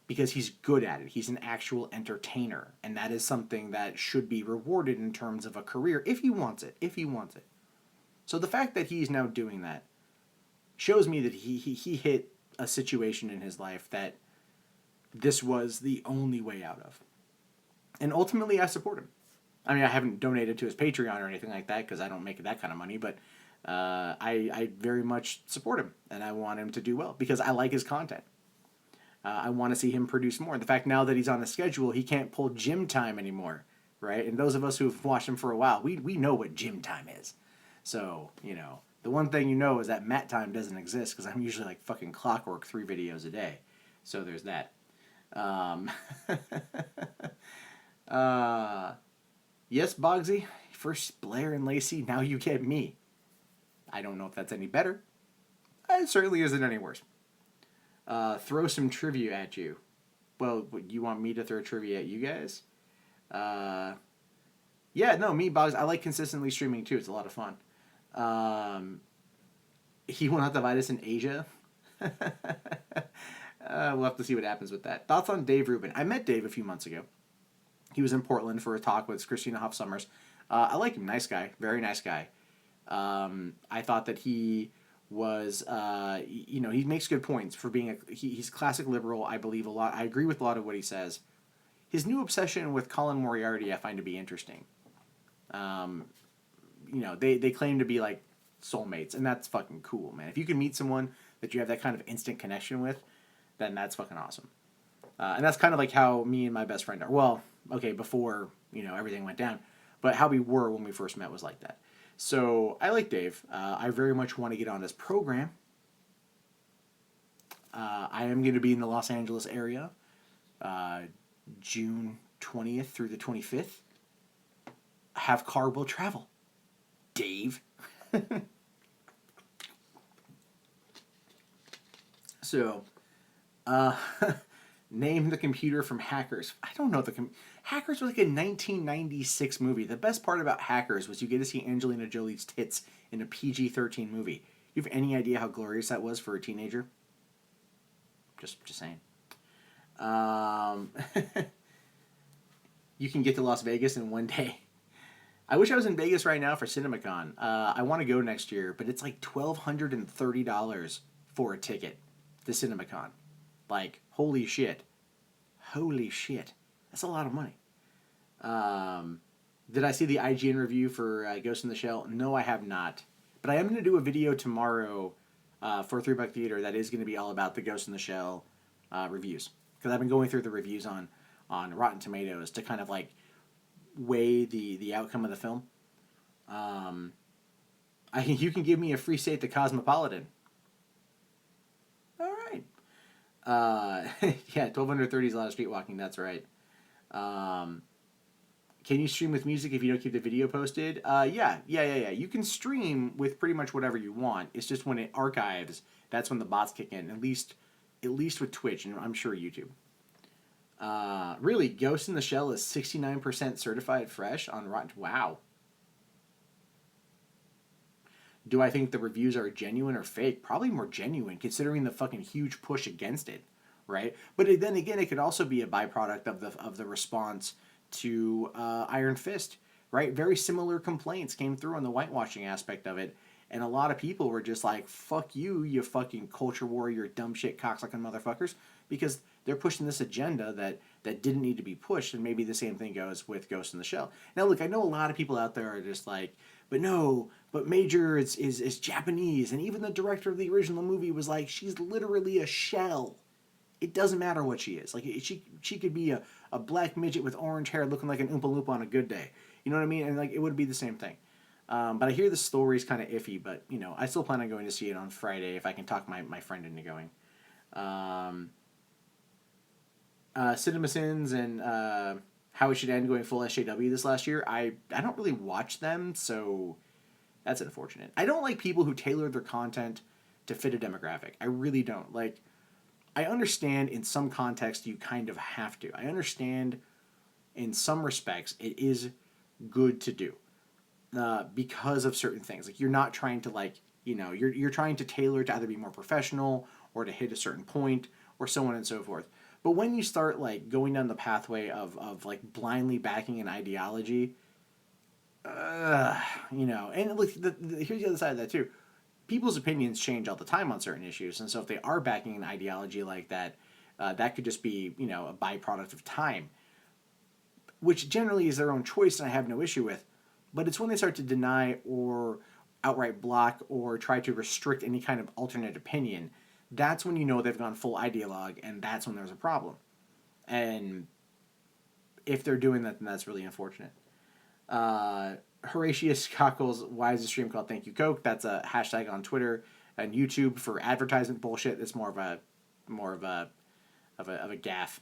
Because he's good at it. He's an actual entertainer. And that is something that should be rewarded in terms of a career, if he wants it. If he wants it. So the fact that he's now doing that shows me that he hit a situation in his life that this was the only way out of. And ultimately, I support him. I mean, I haven't donated to his Patreon or anything like that because I don't make that kind of money, but I very much support him, and I want him to do well because I like his content. I want to see him produce more. The fact now that he's on the schedule, he can't pull gym time anymore, right? And those of us who've watched him for a while, we know what gym time is. So, you know, the one thing you know is that mat time doesn't exist because I'm usually like fucking clockwork 3 videos a day. So there's that. Yes, Bogsy. First Blair and Lacey, now you get me. I don't know if that's any better. It certainly isn't any worse. Throw some trivia at you. Well, you want me to throw trivia at you guys? Uh, yeah, no, me, Boggs. I like consistently streaming too. It's a lot of fun. Um, he will not divide us in Asia. We'll have to see what happens with that. Thoughts on Dave Rubin? I met Dave a few months ago. He was in Portland for a talk with Christina Hoff Summers. I like him. Nice guy. Very nice guy. I thought that he was, he makes good points for being he's classic liberal. I believe a lot. I agree with a lot of what he says. His new obsession with Colin Moriarty I find to be interesting. Um, they claim to be like soulmates, and that's fucking cool, man. If you can meet someone that you have that kind of instant connection with, then that's fucking awesome. And that's kind of like how me and my best friend are. Well, okay, before everything went down, but how we were when we first met was like that. So I like Dave. I very much want to get on this program. I am going to be in the Los Angeles area, June 20th through the 25th. Have car will travel. Dave. So, name the computer from Hackers. I don't know Hackers was like a 1996 movie. The best part about Hackers was you get to see Angelina Jolie's tits in a PG-13 movie. You have any idea how glorious that was for a teenager? Just saying. You can get to Las Vegas in one day. I wish I was in Vegas right now for CinemaCon. I want to go next year, but it's like $1,230 for a ticket to CinemaCon. Like, holy shit. Holy shit. That's a lot of money. Did I see the IGN review for Ghost in the Shell? No, I have not. But I am going to do a video tomorrow for 3 Buck Theater that is going to be all about the Ghost in the Shell reviews. Because I've been going through the reviews on Rotten Tomatoes to kind of like weigh the outcome of the film. You can give me a free stay at the Cosmopolitan. All right. Yeah, 1,230 is a lot of street walking. That's right. Can you stream with music if you don't keep the video posted? Yeah. You can stream with pretty much whatever you want. It's just when it archives, that's when the bots kick in. At least with Twitch, and I'm sure YouTube. Really, Ghost in the Shell is 69% certified fresh on Rotten. Wow. Do I think the reviews are genuine or fake? Probably more genuine, considering the fucking huge push against it, right? But then again, it could also be a byproduct of the response to Iron Fist, right? Very similar complaints came through on the whitewashing aspect of it, and a lot of people were just like, "Fuck you, you fucking culture warrior, dumb shit, cocksucking motherfuckers," because they're pushing this agenda that didn't need to be pushed, and maybe the same thing goes with Ghost in the Shell. Now, look, I know a lot of people out there are just like, but no, but Major is Japanese, and even the director of the original movie was like, she's literally a shell. It doesn't matter what she is. Like, she could be a black midget with orange hair looking like an Oompa Loompa on a good day. You know what I mean? And like, it would be the same thing. But I hear the story's kind of iffy, but I still plan on going to see it on Friday if I can talk my friend into going. CinemaSins and How It Should End going full SJW this last year. I don't really watch them, so that's unfortunate. I don't like people who tailor their content to fit a demographic. I really don't. Like, I understand in some context you kind of have to. I understand in some respects it is good to do because of certain things. Like, you're not trying to you're trying to tailor to either be more professional or to hit a certain point or so on and so forth. But when you start like going down the pathway of like blindly backing an ideology, and look, here's the other side of that too. People's opinions change all the time on certain issues, and so if they are backing an ideology like that, that could just be a byproduct of time, which generally is their own choice, and I have no issue with. But it's when they start to deny or outright block or try to restrict any kind of alternate opinion. That's when they've gone full ideologue, and that's when there's a problem. And if they're doing that, then that's really unfortunate. Horatius Cockles, why is the stream called Thank You Coke? That's a hashtag on Twitter and YouTube for advertisement bullshit. It's more of a gaffe.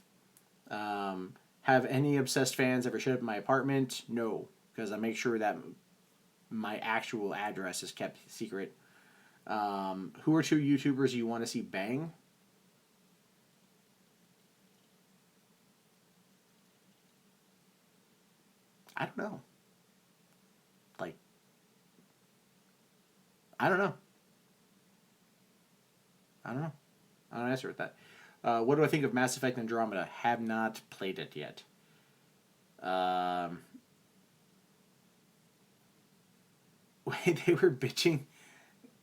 Have any obsessed fans ever showed up at my apartment? No. because I make sure that my actual address is kept secret. Who are 2 YouTubers you want to see bang? I don't know. Like, I don't know. I don't know. I don't answer with that. What do I think of Mass Effect Andromeda? Have not played it yet. Wait, they were bitching.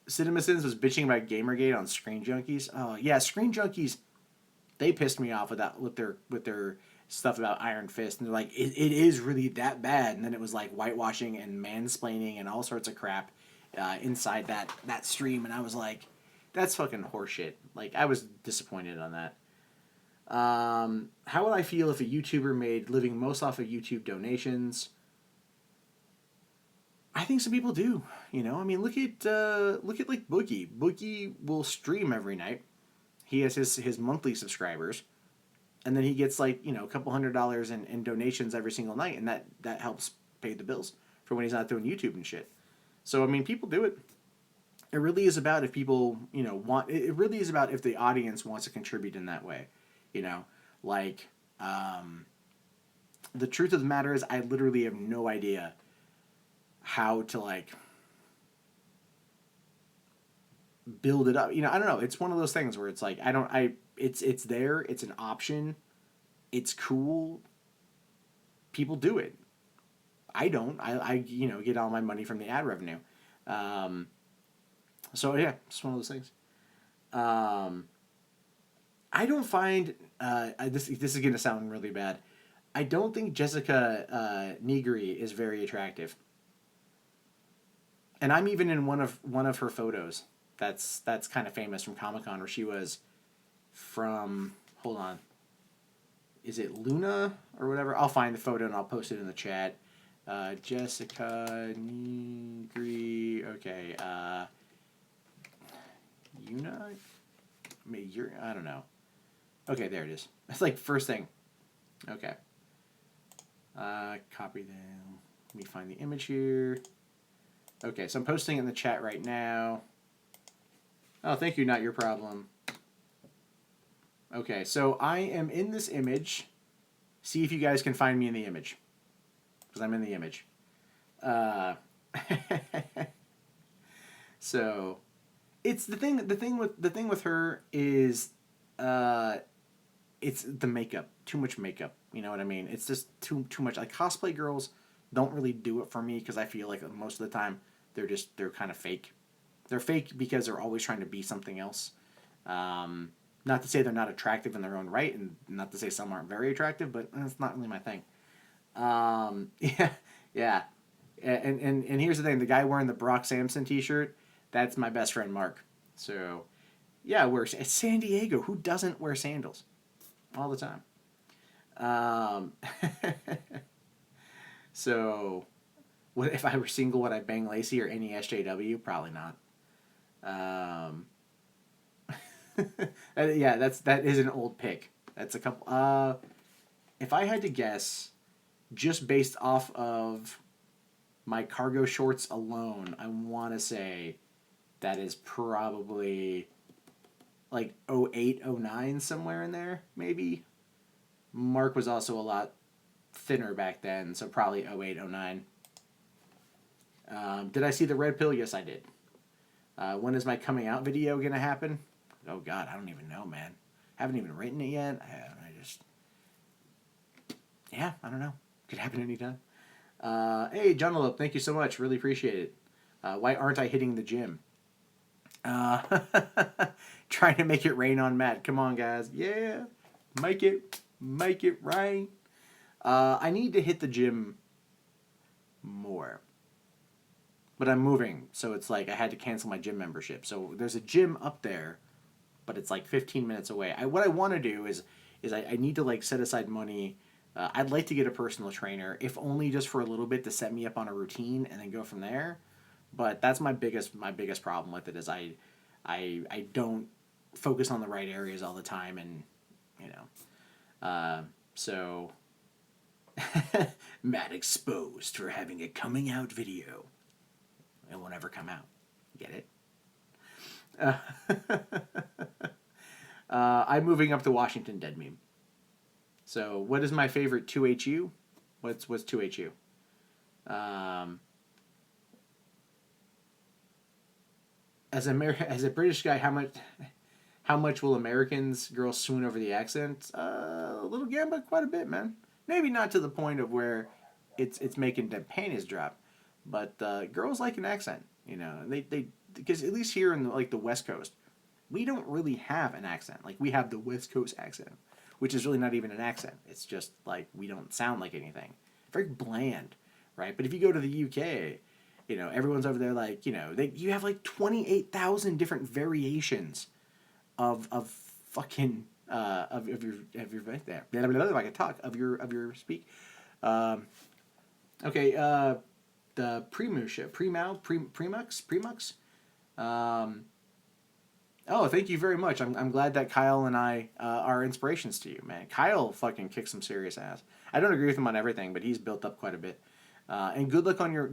CinemaSins was bitching about Gamergate on Screen Junkies. Oh yeah, Screen Junkies. They pissed me off with that with their stuff about Iron Fist, and they're like, it is really that bad. And then it was like whitewashing and mansplaining and all sorts of crap inside that stream, and I was like, that's fucking horseshit. Like, I was disappointed on that. How would I feel if a YouTuber made living most off of YouTube donations? I think some people do. You know, I mean, look at like Boogie. Boogie will stream every night. He has his monthly subscribers, and then he gets like, you know, a couple $100 in donations every single night, and that helps pay the bills for when he's not doing YouTube and shit. So I mean, people do it. It really is about if people, you know, want. It really is about if the audience wants to contribute in that way. You know, like the truth of the matter is, I literally have no idea how to like build it up. You know, I don't know. It's one of those things where it's like it's there, it's an option. It's cool. People do it. I don't. I you know, get all my money from the ad revenue. So yeah, it's one of those things. I don't find this is gonna sound really bad. I don't think Jessica Negri is very attractive. And I'm even in one of her photos. That's kind of famous from Comic-Con, where she was from, hold on, is it Luna or whatever? I'll find the photo and I'll post it in the chat. Jessica Negri. Okay. Una. Maybe you're. I don't know. Okay, there it is. That's like first thing. Okay. Copy them. Let me find the image here. Okay, so I'm posting in the chat right now. Oh, thank you, not your problem. Okay, so I am in this image. See if you guys can find me in the image. Because I'm in the image. So it's the thing with her is it's the makeup. Too much makeup. You know what I mean? It's just too much. Like, cosplay girls don't really do it for me, because I feel like most of the time they're kind of fake. They're fake because they're always trying to be something else. Not to say they're not attractive in their own right, and not to say some aren't very attractive, but that's not really my thing. Yeah. And here's the thing: the guy wearing the Brock Samson T-shirt, that's my best friend Mark. So yeah, it's San Diego. Who doesn't wear sandals all the time? So, what if I were single? Would I bang Lacey or any SJW? Probably not. Yeah, that is an old pick. That's a couple. If I had to guess, just based off of my cargo shorts alone, I want to say that is probably like 08, 09, somewhere in there, maybe. Mark was also a lot thinner back then, so probably 08, 09. Did I see the red pill? Yes, I did. When is my coming out video going to happen? Oh, God, I don't even know, man. Haven't even written it yet. Yeah, I don't know. Could happen anytime. Hey, John Lope, thank you so much. Really appreciate it. Why aren't I hitting the gym? Trying to make it rain on Matt. Come on, guys. Yeah, make it rain. I need to hit the gym more. But I'm moving, so it's like I had to cancel my gym membership. So there's a gym up there, but it's like 15 minutes away. What I want to do is I need to like set aside money. I'd like to get a personal trainer, if only just for a little bit, to set me up on a routine and then go from there. But that's my biggest problem with it is I don't focus on the right areas all the time, and you know, so Matt exposed for having a coming out video. It won't ever come out. Get it? I'm moving up to Washington dead meme. So what is my favorite 2HU? What's 2HU? As a British guy, how much will Americans girls swoon over the accent? A little gambit, quite a bit, man. Maybe not to the point of where it's making their panties drop, but girls like an accent. You know, they because at least here in the West Coast, we don't really have an accent. Like we have the West Coast accent, which is really not even an accent. It's just like we don't sound like anything. Very bland, right? But if you go to the UK, you know, everyone's over there like, you know, you have like 28,000 different variations of fucking of your right there. I can talk of your speak. Okay, the Premux. Oh, thank you very much. I'm glad that Kyle and I are inspirations to you, man. Kyle fucking kicks some serious ass. I don't agree with him on everything, but he's built up quite a bit. And good luck on your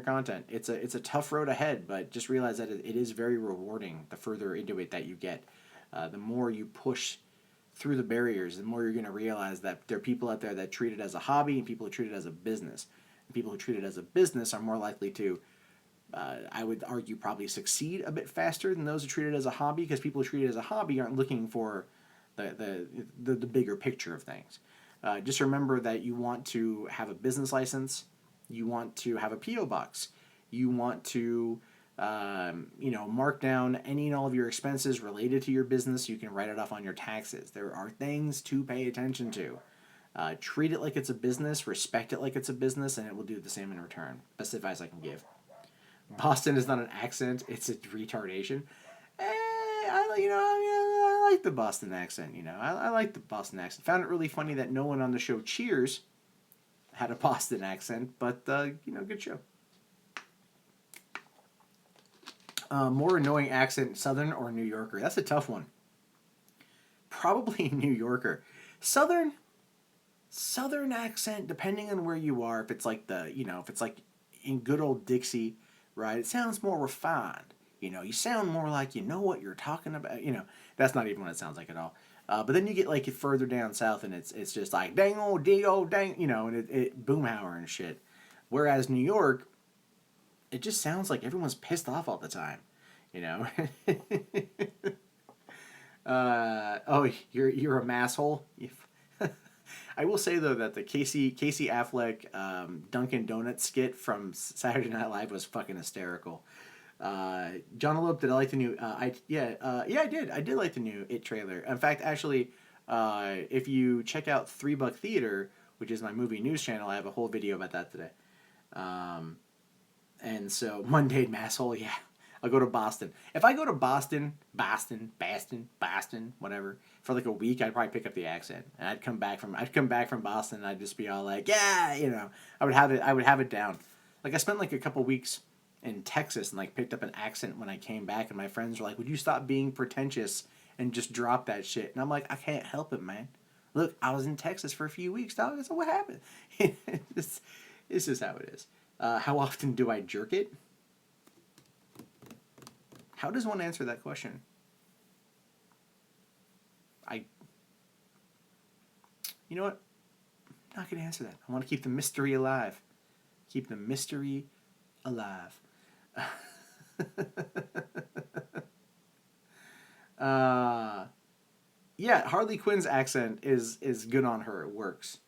content. It's a tough road ahead, but just realize that it is very rewarding the further into it that you get. The more you push through the barriers, the more you're going to realize that there are people out there that treat it as a hobby and people who treat it as a business. And people who treat it as a business are more likely to, I would argue, probably succeed a bit faster than those who treat it as a hobby, because people who treat it as a hobby aren't looking for the bigger picture of things. Just remember that you want to have a business license, you want to have a P.O. box, you want to mark down any and all of your expenses related to your business. You can write it off on your taxes. There are things to pay attention to. Treat it like it's a business, respect it like it's a business, and it will do the same in return. Best advice I can give. Boston is not an accent, it's a retardation. I like the Boston accent, I like the Boston accent. Found it really funny that no one on the show Cheers had a Boston accent, but, good show. More annoying accent, Southern or New Yorker? That's a tough one. Probably New Yorker. Southern accent, depending on where you are, if it's like if it's like in good old Dixie, right? It sounds more refined. You sound more like you know what you're talking about. That's not even what it sounds like at all. But then you get like further down south, and it's just like dang old dang, and it boomhauer and shit. Whereas New York, it just sounds like everyone's pissed off all the time. Oh, you're a masshole. I will say though that the Casey Affleck Dunkin' Donuts skit from Saturday Night Live was fucking hysterical. John Elope, did I like the new? I did. I did like the new It trailer. In fact, actually, if you check out $3 Theater, which is my movie news channel, I have a whole video about that today. And so mundane masshole, yeah. I'll go to Boston. If I go to Boston, whatever, for like a week, I'd probably pick up the accent, and I'd come back from Boston, and I'd just be all like, yeah, I would have it down. Like I spent like a couple weeks in Texas and like picked up an accent when I came back, and my friends were like, would you stop being pretentious and just drop that shit? And I'm like, I can't help it, man. Look, I was in Texas for a few weeks, dog. That's what happened. It's just how it is. How often do I jerk it? How does one answer that question? You know what? I'm not going to answer that. I want to keep the mystery alive. Keep the mystery alive. Yeah, Harley Quinn's accent is good on her. It works.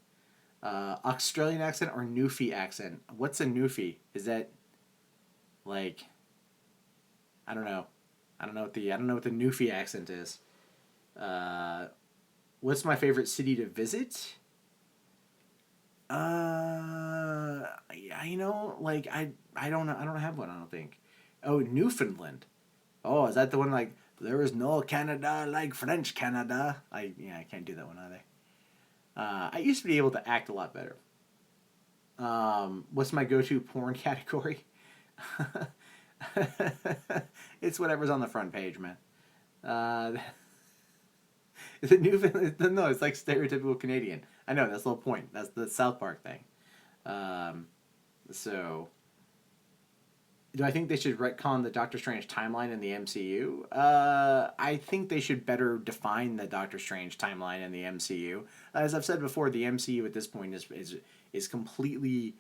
Australian accent or Newfie accent? What's a Newfie? Is that like... I don't know. I don't know what the Newfie accent is. What's my favorite city to visit? I don't know. I don't have one. I don't think. Oh, Newfoundland. Oh, is that the one like there is no Canada like French Canada? I can't do that one either. I used to be able to act a lot better. What's my go-to porn category? It's whatever's on the front page, man. Is it Newfoundland? No, it's like stereotypical Canadian. I know, that's the whole point. That's the South Park thing. Um, so, do I think they should retcon the Doctor Strange timeline in the MCU? I think they should better define the Doctor Strange timeline in the MCU. As I've said before, the MCU at this point is completely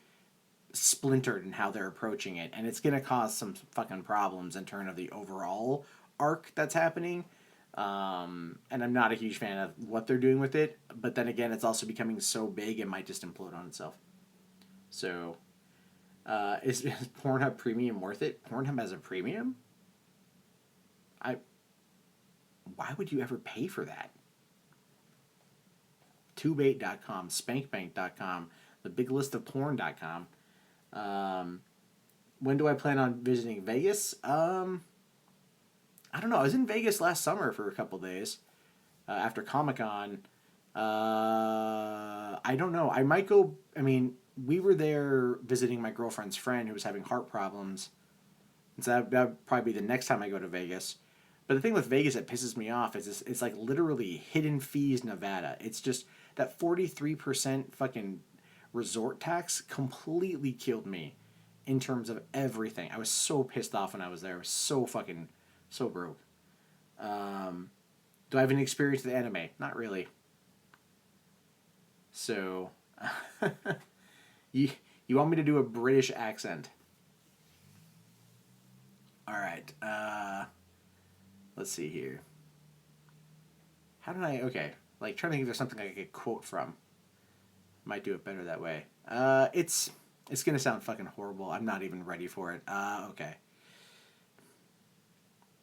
splintered in how they're approaching it, and it's gonna cause some fucking problems in terms of the overall arc that's happening. And I'm not a huge fan of what they're doing with it, but then again, it's also becoming so big it might just implode on itself. So, is Pornhub Premium worth it? Pornhub has a premium? I. Why would you ever pay for that? Tube8.com, spankbank.com, thebiglistofporn.com. When do I plan on visiting Vegas? I don't know. I was in Vegas last summer for a couple days after Comic-Con. I don't know. I might go. I mean, we were there visiting my girlfriend's friend who was having heart problems. And so that would probably be the next time I go to Vegas. But the thing with Vegas that pisses me off is it's like literally Hidden Fees, Nevada. It's just that 43% fucking resort tax completely killed me in terms of everything. I was so pissed off when I was there. I was so fucking, so broke. Do I have any experience with anime? Not really. So, you want me to do a British accent? All right. Let's see here. How did I? Okay, like trying to think if there's something I could quote from. Might do it better that way. It's gonna sound fucking horrible. I'm not even ready for it. Okay.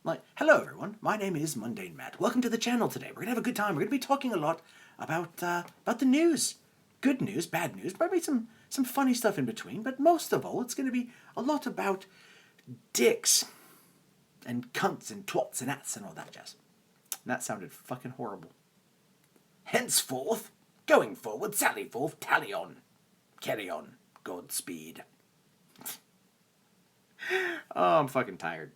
Like, hello everyone. My name is Mundane Matt. Welcome to the channel today. We're gonna have a good time. We're gonna be talking a lot about the news, good news, bad news, probably some funny stuff in between. But most of all, it's gonna be a lot about dicks and cunts and twats and ats and all that jazz. And that sounded fucking horrible. Henceforth, going forward, sally forth, tally on, carry on, Godspeed. Oh, I'm fucking tired.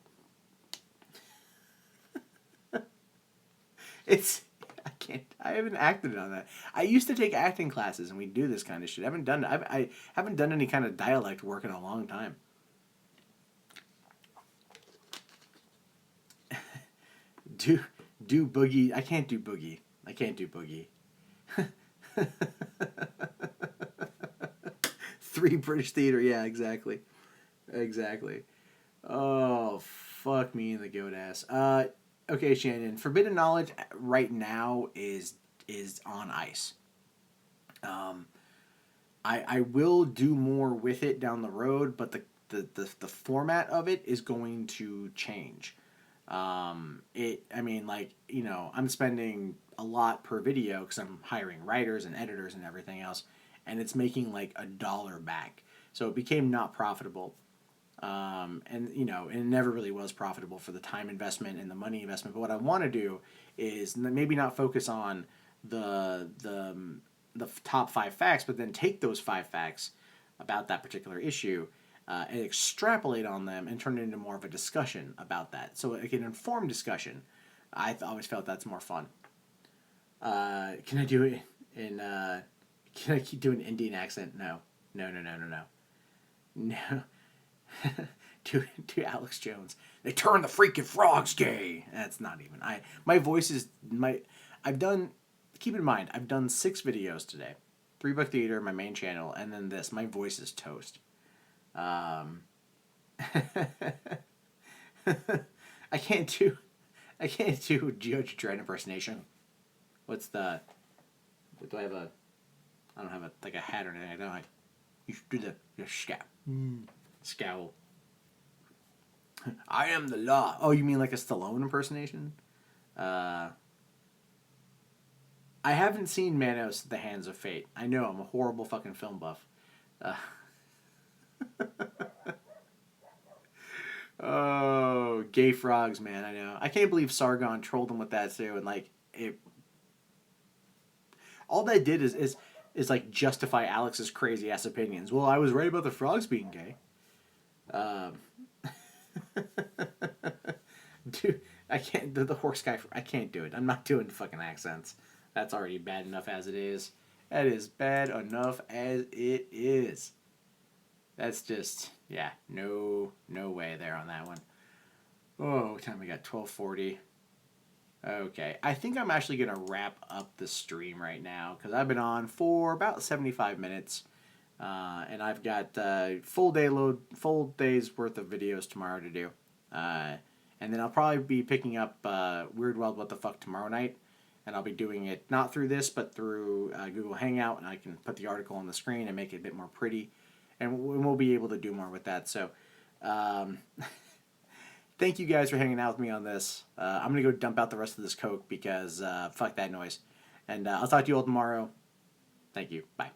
I haven't acted on that. I used to take acting classes and we do this kind of shit. I haven't done any kind of dialect work in a long time. Do boogie. I can't do boogie. I can't do boogie. 3 British theater. Yeah, exactly. Exactly. Oh, fuck me in the goat ass. Okay, Shannon. Forbidden Knowledge right now is on ice. I will do more with it down the road, but the format of it is going to change. I mean, like, you know, I'm spending a lot per video because I'm hiring writers and editors and everything else, and it's making like $1 back. So it became not profitable. And, you know, it never really was profitable for the time investment and the money investment. But what I want to do is maybe not focus on the top 5 facts, but then take those 5 facts about that particular issue and extrapolate on them and turn it into more of a discussion about that. So like an informed discussion. I've always felt that's more fun. Can I do it in? Can I keep doing Indian accent? No. to Alex Jones. They turn the freaking frogs gay. That's not even. My voice is I've done. Keep in mind, I've done 6 videos today. 3 Buck Theater, my main channel, and then this. My voice is toast. I can't do Judge Dredd impersonation. Do I have a? I don't have a hat or anything. I don't. You should do the scowl. Scowl. I am the law. Oh, you mean like a Stallone impersonation? I haven't seen Manos: The Hands of Fate. I know, I'm a horrible fucking film buff. Oh, gay frogs, man, I know. I can't believe Sargon trolled him with that too, and like it. All that did is like justify Alex's crazy ass opinions. Well, I was right about the frogs being gay. Dude, I can't. The horse guy. I can't do it. I'm not doing fucking accents. That's already bad enough as it is. That is bad enough as it is. That's just, yeah, no way there on that one. Oh, what time we got? 12:40. Okay, I think I'm actually gonna wrap up the stream right now because I've been on for about 75 minutes, and I've got full day's worth of videos tomorrow to do, and then I'll probably be picking up Weird World What the Fuck tomorrow night, and I'll be doing it not through this but through Google Hangout, and I can put the article on the screen and make it a bit more pretty, and we'll be able to do more with that. So. Um, Thank you guys for hanging out with me on this. I'm going to go dump out the rest of this Coke because fuck that noise. And I'll talk to you all tomorrow. Thank you. Bye.